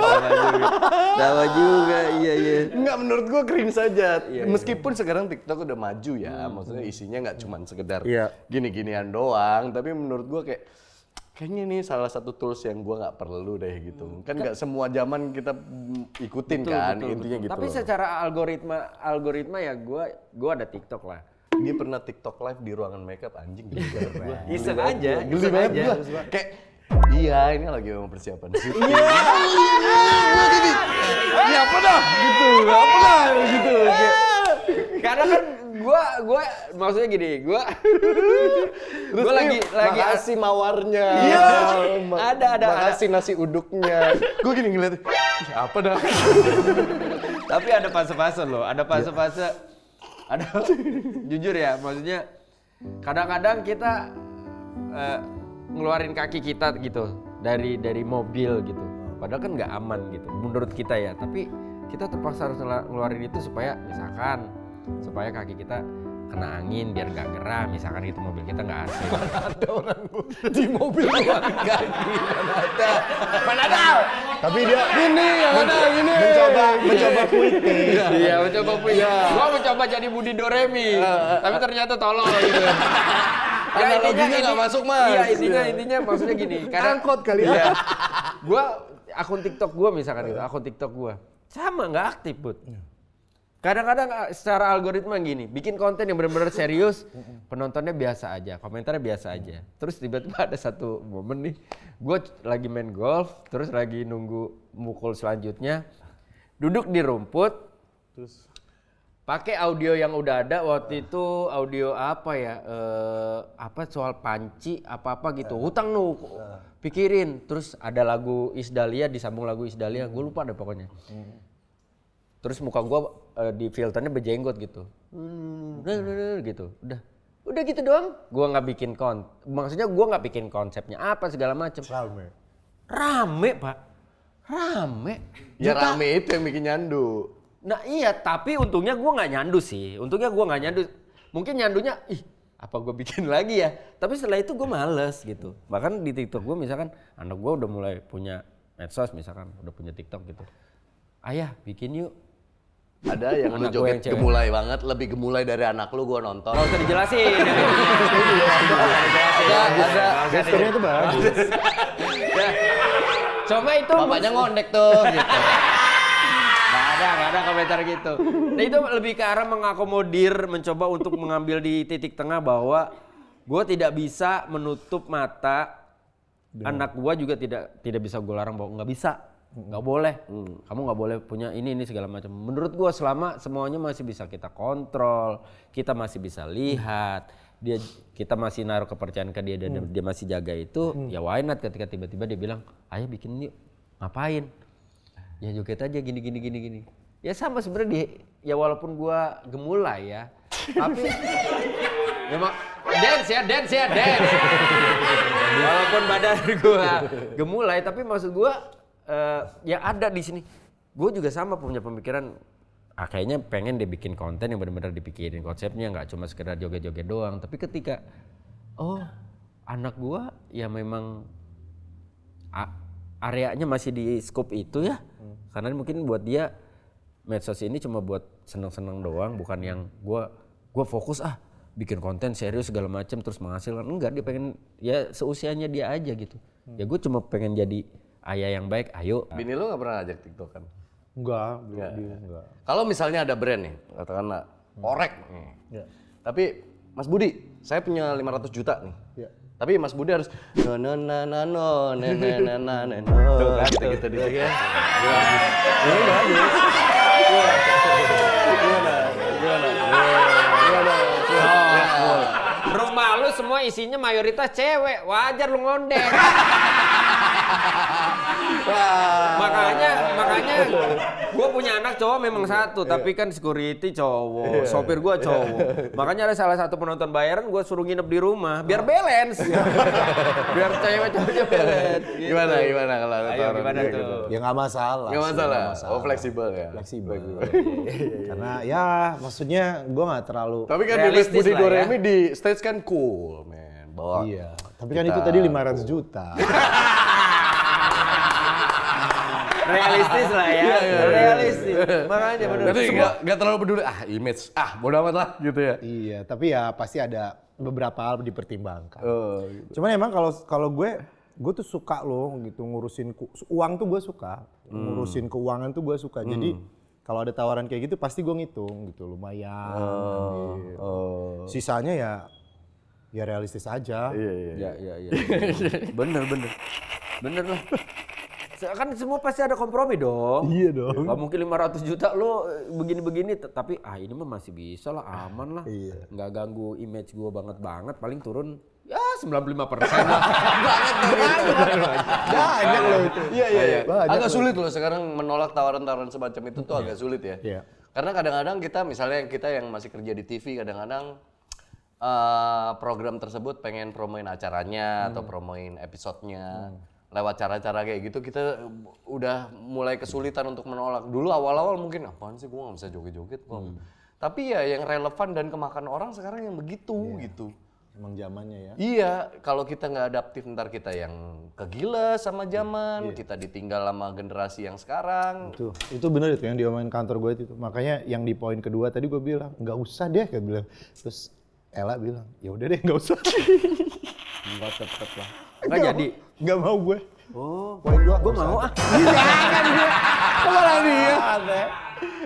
Speaker 3: Sama juga, iya.
Speaker 1: Enggak, menurut gua cringe saja. Meskipun sekarang TikTok udah maju ya, maksudnya isinya nggak cuman sekedar gini-ginian doang, tapi menurut gua kayaknya ini salah satu tools yang gua nggak perlu deh gitu. Kan nggak semua zaman kita ikutin intinya gitu.
Speaker 3: Tapi secara algoritma ya gua ada TikTok lah.
Speaker 1: Dia pernah TikTok live di ruangan makeup, anjing geli banget gua.
Speaker 3: Iseng aja.
Speaker 1: Geli banget gua. Kayak iya, ini lagi mau persiapan sih. Iya. Iya, apa dah? Gitu. Apa dah gitu.
Speaker 3: Karena kan gua maksudnya gini, gua lagi
Speaker 1: makasih mawarnya.
Speaker 3: Iya. Ada.
Speaker 1: Makasih nasi uduknya. Gua gini ngeliat, apa dah?
Speaker 3: Tapi ada fase-fase loh, ada fase-fase. Ada jujur ya, maksudnya kadang-kadang kita ngeluarin kaki kita gitu dari mobil gitu. Padahal kan nggak aman gitu menurut kita ya, tapi kita terpaksa harus ngeluarin itu supaya kaki kita kena angin biar nggak gerah, misalkan itu mobil kita nggak AC.
Speaker 1: Ada orang di mobil ngeluarin kaki, mana ada?
Speaker 2: Tapi dia
Speaker 1: Gini, yang mana gini?
Speaker 2: mencoba puitis.
Speaker 3: Iya, mencoba punya. Gua mencoba jadi Budi Doremi, tapi ternyata tolol gitu.
Speaker 1: Analoginya nggak masuk, Mas.
Speaker 3: Iya, intinya maksudnya gini. Karena
Speaker 2: Angkot kali
Speaker 3: ya. Gua akun TikTok gua misalkan gitu, akun TikTok gua. sama nggak aktif, Bud. Kadang-kadang secara algoritma gini, bikin konten yang benar-benar serius, penontonnya biasa aja, komentarnya biasa aja. Terus tiba-tiba ada satu momen nih, gue lagi main golf, terus lagi nunggu mukul selanjutnya, duduk di rumput, terus pakai audio yang udah ada waktu itu, audio apa ya, apa soal panci, apa-apa gitu, hutang nu, pikirin. Terus ada lagu Isdalia, disambung lagu Isdalia, gue lupa deh pokoknya. Terus muka gue di filternya berjenggot gitu, gitu, udah gitu doang. Gue nggak bikin maksudnya gue nggak bikin konsepnya apa segala macem. Rame pak, rame.
Speaker 1: Ya rame itu yang bikin nyandu.
Speaker 3: Nah iya, tapi untungnya gue nggak nyandu sih. Untungnya gue nggak nyandu. Mungkin nyandunya, apa gue bikin lagi ya? Tapi setelah itu gue males gitu. Bahkan di TikTok gue misalkan, anak gue udah mulai punya medsos misalkan, udah punya TikTok gitu. Ayah bikin yuk.
Speaker 1: Ada yang lu
Speaker 3: Anak gua
Speaker 1: joget gemulai banget, lebih gemulai dari anak lu, gue nonton.
Speaker 3: Gak usah dijelasin.
Speaker 1: Ada.
Speaker 2: Gesturnya itu bagus.
Speaker 3: Cuma itu
Speaker 1: Bapaknya ngondek tuh gitu.
Speaker 3: Gak ada komentar gitu. Nah itu lebih ke arah mengakomodir, mencoba untuk mengambil di titik tengah bahwa gue tidak bisa menutup mata. Anak gue juga tidak bisa gue larang bahwa nggak bisa. Nggak boleh, kamu nggak boleh punya ini segala macam. Menurut gua selama semuanya masih bisa kita kontrol, kita masih bisa lihat, kita masih naruh kepercayaan ke dia dan dia masih jaga itu, ya why not ketika tiba-tiba dia bilang, ayah bikin yuk, ngapain? Ya joget aja gini. Ya sama sebenarnya ya walaupun gua gemulai ya, tapi memang dance. Walaupun badan gua gemulai, tapi maksud gua yang ada di sini, gue juga sama punya pemikiran, kayaknya pengen dia bikin konten yang benar-benar dipikirin konsepnya, nggak cuma sekedar joget-joget doang. Tapi ketika, anak gue ya memang areanya masih di scope itu ya, karena mungkin buat dia medsos ini cuma buat seneng-seneng doang, bukan yang gue fokus bikin konten serius segala macam terus menghasilkan. Enggak, dia pengen ya seusianya dia aja gitu. Ya gue cuma pengen jadi ayah yang baik, ayo.
Speaker 1: Bini lu gak pernah ngajak TikTok kan?
Speaker 2: Enggak.
Speaker 1: Kalau misalnya ada brand nih, katakanlah Orek nih.
Speaker 2: Ya.
Speaker 1: Tapi Mas Budi, saya punya 500 juta nih.
Speaker 2: Ya.
Speaker 1: Tapi Mas Budi harus no gitu dia.
Speaker 3: Rumah lu semua isinya mayoritas cewek, wajar lu ngondek. makanya gue punya anak cowok memang satu, tapi kan security cowok, sopir gue cowok. Makanya ada salah satu penonton bayaran gue suruh nginep di rumah biar balance, biar cewek cowoknya balance. Gitu.
Speaker 1: Gimana kalau ada tawaran
Speaker 3: gimana
Speaker 1: kayak
Speaker 3: tuh?
Speaker 1: gitu?
Speaker 2: Ya nggak masalah.
Speaker 1: Nggak
Speaker 2: sih,
Speaker 1: masalah.
Speaker 2: nggak masalah.
Speaker 1: Oh fleksibel ya.
Speaker 2: Fleksibel. Karena ya maksudnya gue nggak terlalu.
Speaker 1: Tapi kan di
Speaker 3: Realistis
Speaker 1: Budi
Speaker 3: lah ya.
Speaker 1: Doremi di stage kan cool, men. Bawa.
Speaker 2: Iya. Tapi kan itu tadi 500 juta.
Speaker 3: Realistis lah ya, realistis. Makanya benar.
Speaker 1: Berarti nggak terlalu peduli. Image. Bodo amat lah gitu ya.
Speaker 2: Iya. Tapi ya pasti ada beberapa hal dipertimbangkan.
Speaker 1: Gitu.
Speaker 2: Cuman emang kalau gue tuh suka loh gitu ngurusin uang tuh gue suka. Ngurusin keuangan tuh gue suka. Jadi kalau ada tawaran kayak gitu pasti gue ngitung gitu, lumayan. Sisanya ya realistis aja.
Speaker 1: Iya.
Speaker 3: Ya. Bener lah. Kan semua pasti ada kompromi dong.
Speaker 2: Iya dong.
Speaker 3: Gak mungkin 500 juta lo begini-begini, tapi ini mah masih bisa lah, aman lah.
Speaker 2: Iya.
Speaker 3: Nggak ganggu image gue banget, paling turun ya 95% lah.
Speaker 2: Banyak loh itu.
Speaker 1: Iya.
Speaker 2: Banyak
Speaker 1: Agak
Speaker 2: loh.
Speaker 1: sulit loh sekarang menolak tawaran-tawaran semacam itu tuh agak sulit ya.
Speaker 2: Iya.
Speaker 1: Karena kadang-kadang kita misalnya kita yang masih kerja di TV kadang-kadang program tersebut pengen promoin acaranya atau promoin episodenya. Lewat cara-cara kayak gitu kita udah mulai kesulitan untuk menolak. Dulu awal-awal mungkin apaan sih gua nggak bisa joget-joget kok. Tapi ya yang relevan dan kemakan orang sekarang yang begitu gitu.
Speaker 2: Emang zamannya ya.
Speaker 1: Iya, kalau kita nggak adaptif ntar kita yang kegiles sama zaman, kita ditinggal sama generasi yang sekarang.
Speaker 2: Itu bener itu yang diomongin kantor gue itu. Makanya yang di poin kedua tadi gue bilang nggak usah deh, kayak bilang. Terus Ella bilang ya udah deh nggak usah.
Speaker 3: Enggak tetep lah. Nggak jadi.
Speaker 2: Nggak mau gue.
Speaker 3: Oh,
Speaker 2: Poin dua
Speaker 3: gue mau ah.
Speaker 1: Malah dia.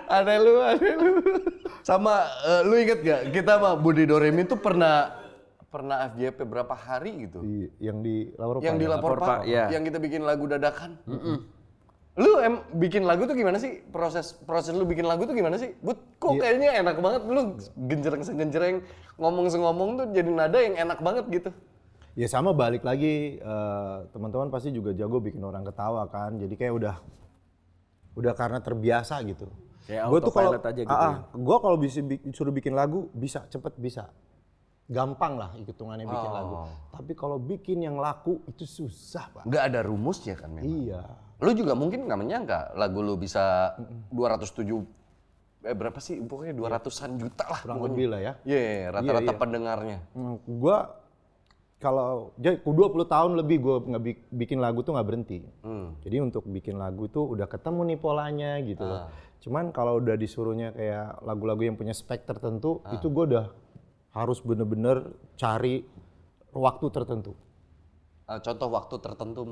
Speaker 1: Aneh lu. Sama lu inget gak? Kita sama Budi Doremi tuh pernah FYP berapa hari gitu.
Speaker 2: Yang di Lapor Pak.
Speaker 1: Yang di Lapor Pak,
Speaker 3: ya.
Speaker 1: yang kita bikin lagu dadakan. Lu bikin lagu tuh gimana sih? Proses lu bikin lagu tuh gimana sih? Kok kayaknya enak banget lu genjreng ngomong tuh jadi nada yang enak banget gitu.
Speaker 2: Ya sama balik lagi teman-teman pasti juga jago bikin orang ketawa kan. Jadi kayak udah karena terbiasa gitu.
Speaker 3: Kayak
Speaker 2: Gue tuh kalau
Speaker 3: autopilot aja gitu ya?
Speaker 2: gue kalau suruh bikin lagu bisa cepet bisa. Gampang lah hitungannya bikin lagu. Tapi kalau bikin yang laku itu susah, Pak.
Speaker 1: Nggak ada rumusnya kan memang.
Speaker 2: Iya.
Speaker 1: Lu juga mungkin nggak menyangka lagu lu bisa 207 berapa sih? Pokoknya 200-an juta lah.
Speaker 2: Kurang lebih lah ya.
Speaker 1: Iya, rata-rata
Speaker 2: Iya.
Speaker 1: pendengarnya.
Speaker 2: Gue kalau jadi 20 tahun lebih gue bikin lagu tuh nggak berhenti. Jadi untuk bikin lagu tuh udah ketemu nih polanya gitu loh. Cuman kalau udah disuruhnya kayak lagu-lagu yang punya spek tertentu, itu gue udah harus bener-bener cari waktu tertentu.
Speaker 1: Contoh waktu tertentu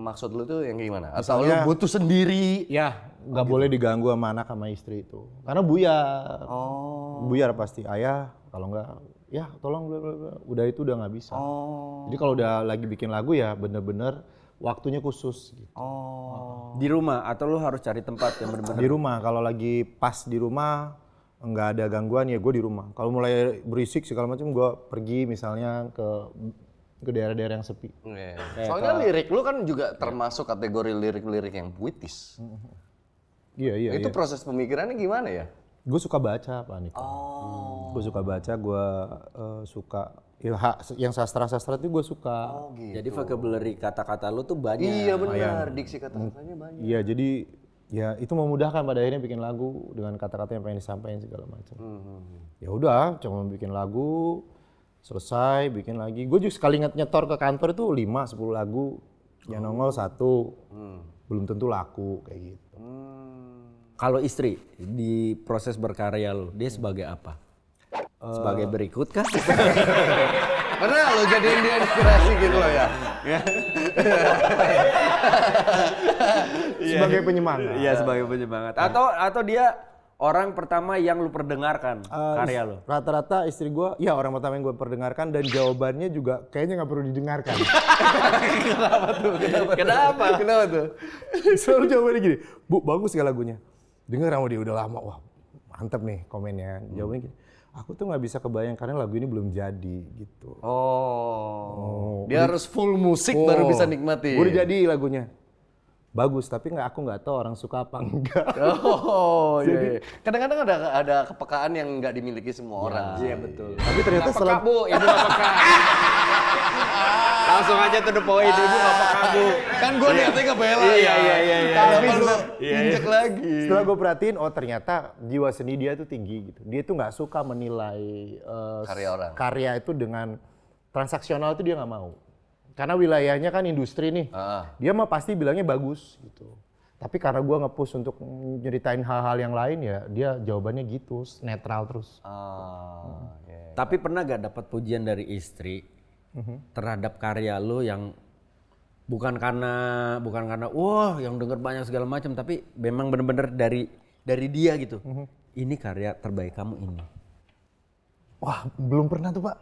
Speaker 1: maksud lu tuh yang gimana? Atau lu
Speaker 2: Misalnya-
Speaker 1: butuh sendiri?
Speaker 2: Ya, nggak boleh diganggu sama anak sama istri itu. Karena buyar. Buyar pasti. Ayah, kalau nggak, ya tolong bla bla bla. Udah itu udah nggak bisa. Jadi kalau udah lagi bikin lagu ya bener-bener waktunya khusus gitu.
Speaker 3: Di rumah atau lu harus cari tempat yang benar-benar
Speaker 2: Di rumah, kalau lagi pas di rumah nggak ada gangguan ya gue di rumah. Kalau mulai berisik segala macam gue pergi misalnya ke daerah-daerah yang sepi.
Speaker 1: Iya. Soalnya lirik lu kan juga termasuk kategori lirik-lirik yang puitis.
Speaker 2: Iya.
Speaker 1: Itu proses pemikirannya gimana ya?
Speaker 2: Gue suka baca Pak Niko. Gue suka baca, gue suka yang sastra-sastra itu gue suka.
Speaker 3: Jadi vocabulary kata-kata lu tuh banyak.
Speaker 1: Iya benar, diksi kata-katanya banyak.
Speaker 2: Iya, jadi ya itu memudahkan pada akhirnya bikin lagu dengan kata-kata yang pengen disampaikan segala macam. Ya udah, cuma bikin lagu, selesai, bikin lagi. Gue juga sekali nyetor ke kantor itu 5-10 lagu, yang nongol 1, belum tentu laku kayak gitu.
Speaker 3: Kalau istri di proses berkarya lu, dia sebagai apa? Sebagai berikut kah?
Speaker 1: Pernah lo jadiin dia inspirasi gitu loh ya?
Speaker 2: Sebagai penyemangat.
Speaker 3: Iya, sebagai penyemangat. Atau dia orang pertama yang lu perdengarkan karya lu.
Speaker 2: Rata-rata istri gue, ya orang pertama yang gue perdengarkan dan jawabannya juga kayaknya nggak perlu didengarkan.
Speaker 3: Kenapa?
Speaker 1: Kenapa tuh?
Speaker 2: Selalu jawabannya gini, Bu bagus gak lagunya? Dengar sama dia udah lama, wah mantep nih komennya. Jawabannya gini, aku tuh nggak bisa kebayang karena lagu ini belum jadi gitu.
Speaker 1: Dia harus full musik baru bisa nikmati.
Speaker 2: Udah jadi lagunya. Bagus, tapi aku nggak tahu orang suka apa enggak.
Speaker 1: Iya. Kadang-kadang ada kepekaan yang nggak dimiliki semua orang. Iya betul.
Speaker 2: Tapi ternyata
Speaker 3: Nggak
Speaker 2: setelah
Speaker 3: peka, Bu, ibu nggak peka. Langsung aja to the point, ibu nggak peka, Bu.
Speaker 1: Kan gue niatnya ngebela
Speaker 3: Iya.
Speaker 1: Kenapa lu injek lagi?
Speaker 2: setelah gue perhatiin, oh ternyata jiwa seni dia tuh tinggi gitu. Dia tuh nggak suka menilai
Speaker 1: Karya orang.
Speaker 2: Karya itu dengan transaksional itu dia nggak mau. Karena wilayahnya kan industri nih. Dia mah pasti bilangnya bagus gitu. Tapi karena gue nge-push untuk nyeritain hal-hal yang lain ya, dia jawabannya gitu, netral terus.
Speaker 1: Iya.
Speaker 3: Tapi pernah gak dapat pujian dari istri terhadap karya lu yang bukan karena wah yang denger banyak segala macam, tapi memang bener-bener dari dia gitu. Ini karya terbaik kamu ini.
Speaker 2: Wah, belum pernah tuh Pak.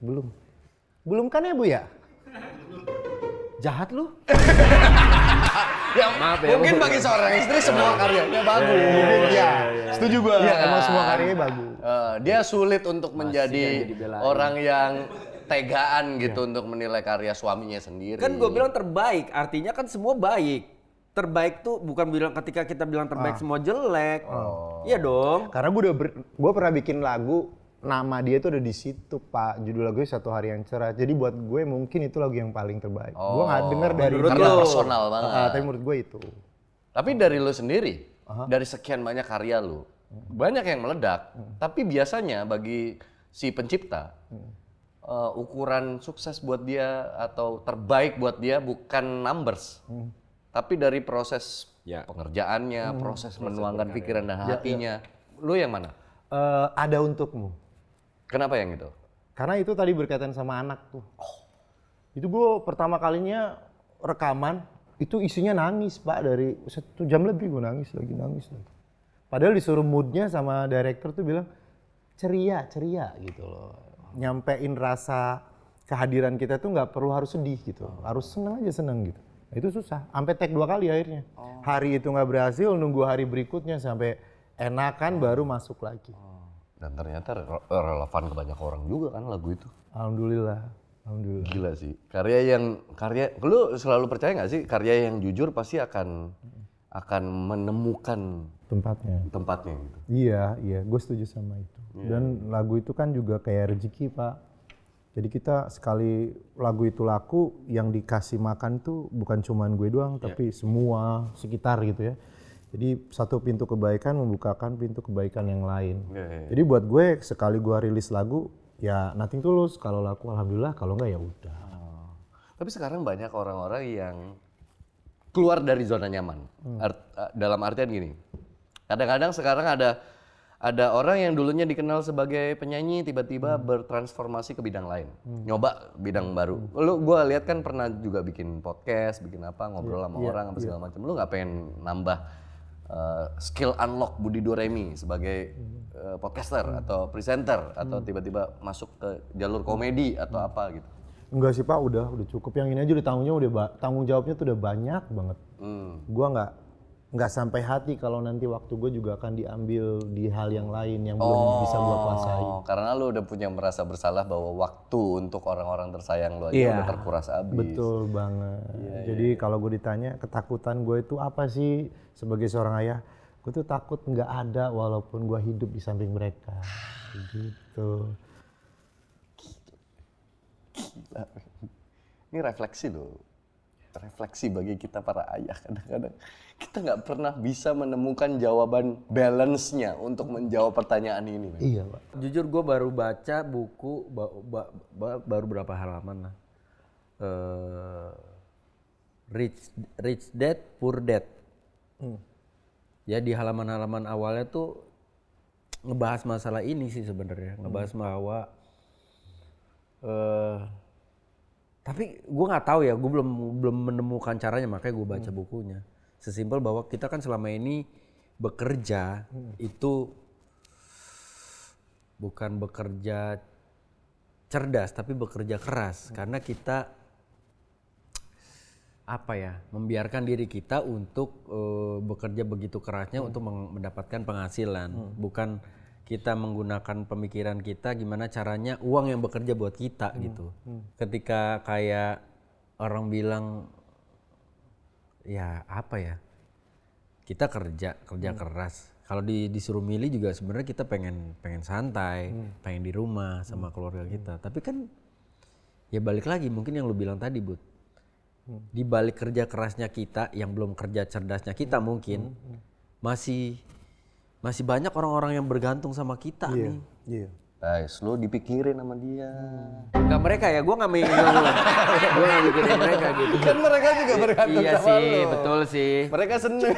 Speaker 2: Belum. Belum kan ya Bu ya?
Speaker 3: Jahat lu.
Speaker 1: Ya,
Speaker 3: Maaf ya,
Speaker 1: mungkin
Speaker 3: Bu.
Speaker 1: bagi seorang istri semua karyanya bagus.
Speaker 2: Iya. Setuju gue.
Speaker 1: Iya.
Speaker 2: Emang semua karyanya bagus.
Speaker 1: Dia sulit untuk
Speaker 3: yang
Speaker 1: menjadi
Speaker 3: dibelain.
Speaker 1: orang yang tegaan gitu untuk menilai karya suaminya sendiri.
Speaker 3: Kan gue bilang terbaik, artinya kan semua baik. Terbaik tuh bukan bilang ketika kita bilang terbaik semua jelek. Iya dong.
Speaker 2: Karena gue pernah bikin lagu, nama dia tuh ada di situ Pak. Judul lagunya Satu Hari Yang Cerah. Jadi buat gue mungkin itu lagu yang paling terbaik. Gue nggak denger dari
Speaker 3: menurut
Speaker 1: karena
Speaker 3: lu.
Speaker 1: personal banget.
Speaker 2: Tapi menurut gue itu.
Speaker 1: Tapi dari lu sendiri, dari sekian banyak karya lu, banyak yang meledak. Tapi biasanya bagi si pencipta, ukuran sukses buat dia atau terbaik buat dia bukan numbers, tapi dari proses pengerjaannya, proses menuangkan pikiran dan hatinya. Lu yang mana?
Speaker 2: Ada Untukmu.
Speaker 1: Kenapa yang itu?
Speaker 2: Karena itu tadi berkaitan sama anak tuh. Itu gue pertama kalinya rekaman, itu isinya nangis Pak, dari 1 jam lebih gue nangis lagi. Padahal disuruh moodnya sama director tuh bilang ceria gitu loh. Nyampein rasa kehadiran kita tuh nggak perlu harus sedih gitu, harus seneng gitu. Nah, itu susah, sampai take 2 kali akhirnya. Hari itu nggak berhasil, nunggu hari berikutnya sampai enakan baru masuk lagi.
Speaker 1: Dan ternyata relevan ke banyak orang juga kan lagu itu.
Speaker 2: Alhamdulillah.
Speaker 1: Gila sih. Lu selalu percaya nggak sih karya yang jujur pasti akan menemukan tempatnya gitu.
Speaker 2: Iya, gue setuju sama itu. Dan lagu itu kan juga kayak rezeki Pak. Jadi kita sekali lagu itu laku, yang dikasih makan tuh bukan cuman gue doang, tapi semua sekitar gitu ya. Jadi satu pintu kebaikan membukakan pintu kebaikan yang lain. Jadi buat gue sekali gue rilis lagu, ya nothing tulus. Kalau laku alhamdulillah, kalau enggak ya udah.
Speaker 1: Tapi sekarang banyak orang-orang yang keluar dari zona nyaman. Dalam artian gini, kadang-kadang sekarang ada orang yang dulunya dikenal sebagai penyanyi tiba-tiba bertransformasi ke bidang lain, nyoba bidang baru. Gue lihat kan pernah juga bikin podcast, bikin apa, ngobrol sama orang apa segala macam. Lu nggak pengen nambah skill unlock Budi Doremi sebagai podcaster atau presenter atau tiba-tiba masuk ke jalur komedi atau apa gitu?
Speaker 2: Enggak sih Pak, udah cukup. Yang ini aja tanggung jawabnya tuh udah banyak banget. Gua nggak sampai hati kalau nanti waktu gue juga akan diambil di hal yang lain yang belum bisa gue kuasai.
Speaker 1: Karena lu udah punya merasa bersalah bahwa waktu untuk orang-orang tersayang lu aja udah terkuras habis.
Speaker 2: Betul banget. Jadi kalau gue ditanya ketakutan gue itu apa sih sebagai seorang ayah, gue tuh takut nggak ada walaupun gue hidup di samping mereka. Gitu.
Speaker 1: Gila. Ini refleksi loh. Refleksi bagi kita para ayah. Kadang-kadang kita nggak pernah bisa menemukan jawaban balance-nya untuk menjawab pertanyaan ini.
Speaker 2: Iya Pak.
Speaker 3: Jujur gue baru baca buku baru berapa halaman lah. Rich Dad Poor Dad. Ya di halaman-halaman awalnya tuh ngebahas masalah ini sih sebenarnya, ngebahas bahwa tapi gue nggak tahu ya, gue belum menemukan caranya, makanya gue baca bukunya. Sesimpel bahwa kita kan selama ini bekerja itu bukan bekerja cerdas tapi bekerja keras karena kita membiarkan diri kita untuk bekerja begitu kerasnya untuk mendapatkan penghasilan, bukan kita menggunakan pemikiran kita gimana caranya uang yang bekerja buat kita gitu. Ketika kayak orang bilang ya apa ya, kita kerja keras. Kalau disuruh milih juga sebenarnya kita pengen santai, pengen di rumah sama keluarga kita. Tapi kan ya balik lagi mungkin yang lu bilang tadi Bud, di balik kerja kerasnya kita yang belum kerja cerdasnya kita mungkin masih banyak orang-orang yang bergantung sama kita nih.
Speaker 2: Iya.
Speaker 1: Guys, lu dipikirin sama dia.
Speaker 3: Enggak mereka ya, gue gak mikirin mereka gitu.
Speaker 1: Kan mereka juga bergantung
Speaker 3: Iya
Speaker 1: sama
Speaker 3: sih,
Speaker 1: lu.
Speaker 3: betul sih.
Speaker 1: Mereka seneng.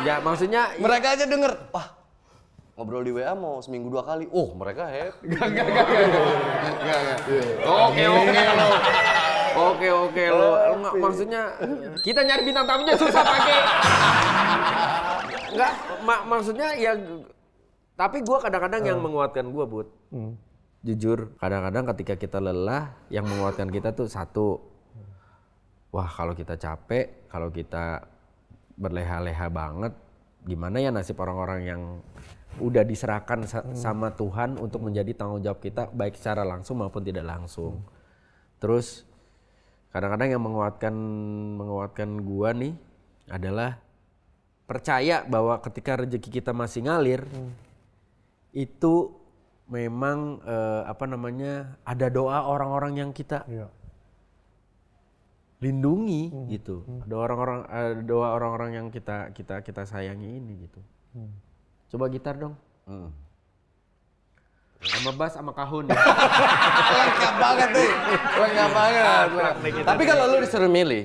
Speaker 3: Ya maksudnya
Speaker 1: Mereka aja denger, wah ngobrol di WA mau seminggu 2 kali. Oh mereka happy. Enggak.
Speaker 3: Oke lo. Maksudnya kita nyari bintang tamunya susah pakai. Enggak, maksudnya ya. Tapi gue kadang-kadang yang menguatkan gue Bud. Jujur, kadang-kadang ketika kita lelah, yang menguatkan kita tuh satu. Wah kalau kita capek, kalau kita berleha-leha banget, gimana ya nasib orang-orang yang udah diserahkan sama Tuhan untuk menjadi tanggung jawab kita, baik secara langsung maupun tidak langsung. Terus kadang-kadang yang menguatkan gue nih adalah percaya bahwa ketika rezeki kita masih ngalir, itu memang ada doa orang-orang yang kita lindungi gitu. Ada doa orang-orang yang kita sayangi ini gitu. Coba gitar dong. Sama bass sama kahun.
Speaker 1: Lengkap banget nih. Lengkap banget. Tapi kalau lu disuruh milih,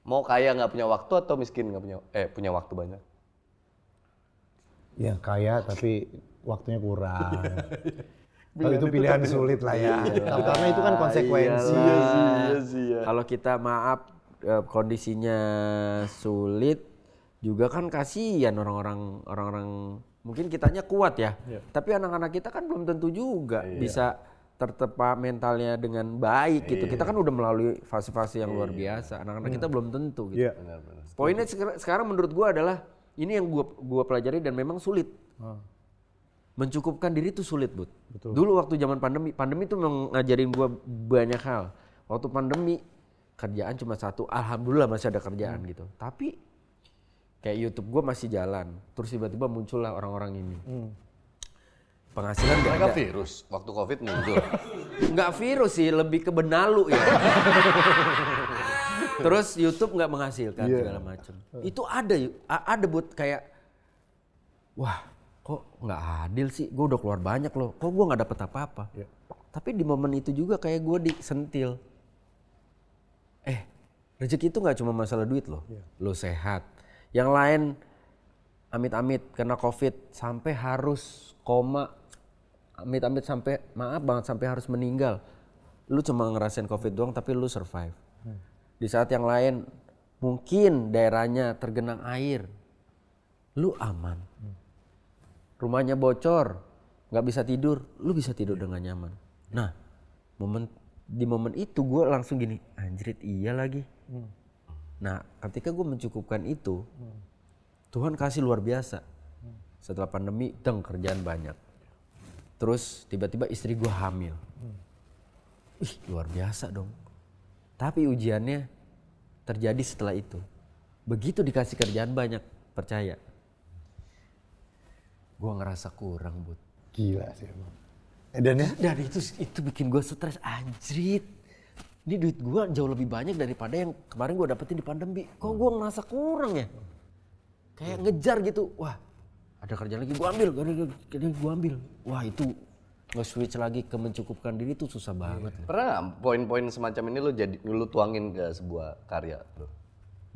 Speaker 1: mau kaya nggak punya waktu atau miskin nggak punya waktu banyak?
Speaker 2: Ya kaya tapi waktunya kurang. Kalau itu pilihan sulit lah ya. Karena itu kan konsekuensi.
Speaker 3: Kalau kita maaf kondisinya sulit juga kan kasihan orang-orang mungkin kitanya kuat ya. Tapi anak-anak kita kan belum tentu juga bisa tertepa mentalnya dengan baik gitu. Kita kan udah melalui fase-fase yang luar biasa. Anak-anak kita belum tentu gitu. Poinnya sekarang menurut gua adalah ini yang gua pelajari dan memang sulit. Mencukupkan diri itu sulit, Bud.
Speaker 2: Betul.
Speaker 3: Dulu waktu zaman pandemi itu ngajarin gua banyak hal. Waktu pandemi kerjaan cuma satu, alhamdulillah masih ada kerjaan gitu. Tapi kayak YouTube gua masih jalan, terus tiba-tiba muncullah orang-orang ini. Penghasilan gak
Speaker 1: Mereka
Speaker 3: ada.
Speaker 1: virus waktu COVID muncul.
Speaker 3: Nggak virus sih, lebih ke benalu ya. Terus YouTube nggak menghasilkan segala macam. Itu ada Bud kayak, wah kok nggak adil sih, gue udah keluar banyak loh, kok gue nggak dapet apa-apa. Tapi di momen itu juga kayak gue disentil. Rezeki itu nggak cuma masalah duit loh, lo sehat. Yang lain amit-amit kena COVID sampai harus koma, amit-amit sampai maaf banget sampai harus meninggal. Lu cuma ngerasain COVID doang tapi lu survive. Di saat yang lain mungkin daerahnya tergenang air, lu aman. Rumahnya bocor, nggak bisa tidur, lu bisa tidur dengan nyaman. Nah, di momen itu gue langsung gini, anjrit iya lagi. Nah, ketika gue mencukupkan itu, Tuhan kasih luar biasa. Setelah pandemi, kerjaan banyak. Terus tiba-tiba istri gue hamil. Ih, luar biasa dong. Tapi ujiannya terjadi setelah itu. Begitu dikasih kerjaan banyak, percaya. Gue ngerasa kurang, Bud.
Speaker 2: Gila sih emang. Dan
Speaker 3: itu bikin gue stres, anjrit. Ini duit gue jauh lebih banyak daripada yang kemarin gue dapetin di pandemi. Kok gue ngerasa kurang ya? Kayak ngejar gitu. Wah, ada kerjaan lagi gue ambil. Wah, itu nge-switch lagi ke mencukupkan diri itu susah banget.
Speaker 1: Pernah nggak poin-poin semacam ini lu tuangin ke sebuah karya?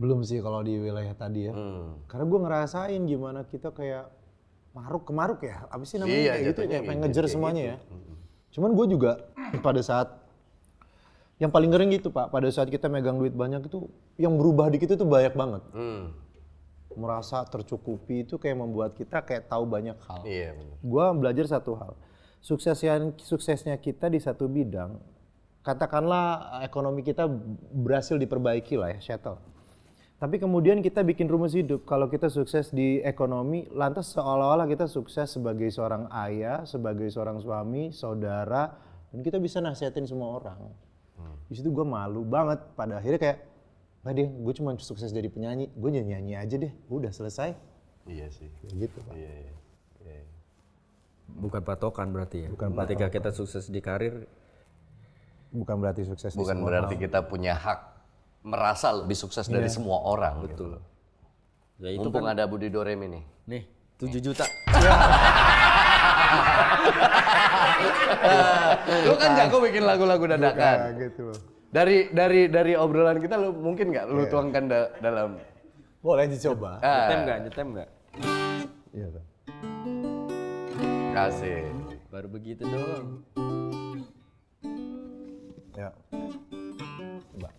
Speaker 2: belum sih kalau di wilayah tadi ya. Karena gue ngerasain gimana kita kayak kemaruk ya. Apa sih namanya?
Speaker 1: Iya,
Speaker 2: kayak gitu
Speaker 1: jatuhnya
Speaker 2: kayak pengen
Speaker 1: kayak
Speaker 2: ngejar
Speaker 1: gitu.
Speaker 2: semuanya ya. Cuman gue juga pada saat yang paling ngering gitu Pak, pada saat kita megang duit banyak itu yang berubah dikit itu banyak banget. Merasa tercukupi itu kayak membuat kita kayak tahu banyak hal.
Speaker 1: Iya benar.
Speaker 2: Gua belajar satu hal, suksesnya kita di satu bidang, katakanlah ekonomi kita berhasil diperbaiki lah ya, settle. Tapi kemudian kita bikin rumus hidup, kalau kita sukses di ekonomi, lantas seolah-olah kita sukses sebagai seorang ayah, sebagai seorang suami, saudara, dan kita bisa nasihatin semua orang. Di situ gue malu banget, pada akhirnya kayak, nggak deh, gue cuma sukses jadi penyanyi, gue nyanyi aja deh, udah selesai.
Speaker 1: Iya sih.
Speaker 2: Kayak gitu Pak.
Speaker 1: Iya.
Speaker 3: Bukan patokan berarti ya. Ketika kita sukses di karir,
Speaker 2: Bukan berarti sukses di
Speaker 1: Bukan
Speaker 2: semua
Speaker 1: berarti
Speaker 2: hal.
Speaker 1: kita punya hak merasa lebih sukses dari semua orang.
Speaker 3: betul.
Speaker 1: Gitu.
Speaker 3: Ya itu
Speaker 1: Mumpung
Speaker 3: kan
Speaker 1: ada Budi Doremi nih.
Speaker 3: nih 7 juta.
Speaker 1: Lu kan jago bikin lagu-lagu dadakan.
Speaker 2: Nah, gitu loh.
Speaker 1: Dari obrolan kita lu mungkin nggak lu tuangkan dalam
Speaker 2: Boleh dicoba.
Speaker 3: Nyetem nggak?
Speaker 2: Iya kan.
Speaker 1: kasih.
Speaker 3: Baru begitu doang.
Speaker 2: Ya. Coba.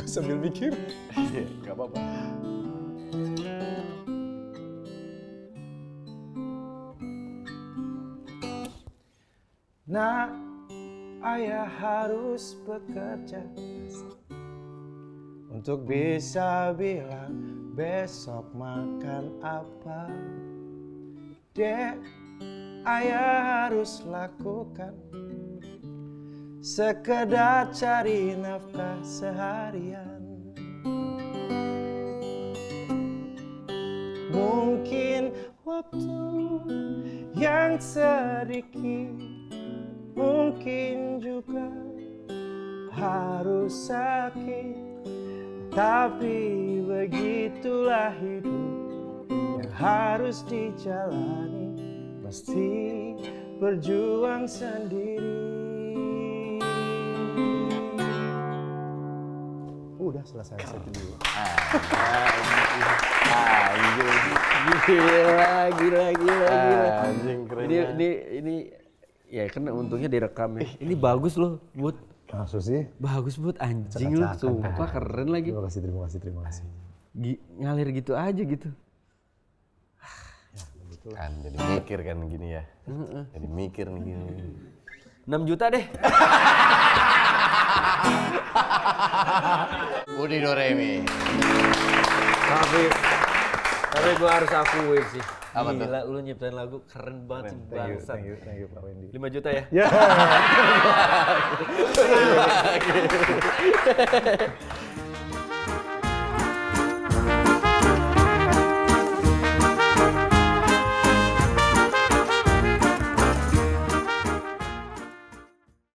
Speaker 2: Sambil mikir.
Speaker 1: Iya, nggak apa-apa.
Speaker 2: Nah, ayah harus bekerja untuk bisa bilang besok makan apa. Dek, ayah harus lakukan sekedar cari nafkah seharian. Mungkin waktu yang sedikit, mungkin juga harus sakit, tapi begitulah hidup yang harus dijalani, mesti berjuang sendiri. udah selesai situ dulu.
Speaker 3: Gila.
Speaker 1: Anjing keren.
Speaker 3: Ini ya kan untungnya direkam ya. Ini bagus loh, Bud.
Speaker 2: Maksud sih?
Speaker 3: Bagus Bud, anjing lu, sumpah keren lagi.
Speaker 2: Terima kasih.
Speaker 3: Ngalir gitu aja gitu.
Speaker 1: Kan jadi mikir kan gini ya. Jadi mikir nih gini.
Speaker 3: 6 juta deh.
Speaker 1: Budi Doremi.
Speaker 3: Tapi gue harus akuin sih.
Speaker 1: Apa tuh?
Speaker 3: Gila, lu nyiptain lagu keren banget sih, bangsat.
Speaker 2: Thank you Pak Wendy.
Speaker 3: 5 juta ya?
Speaker 2: Ya.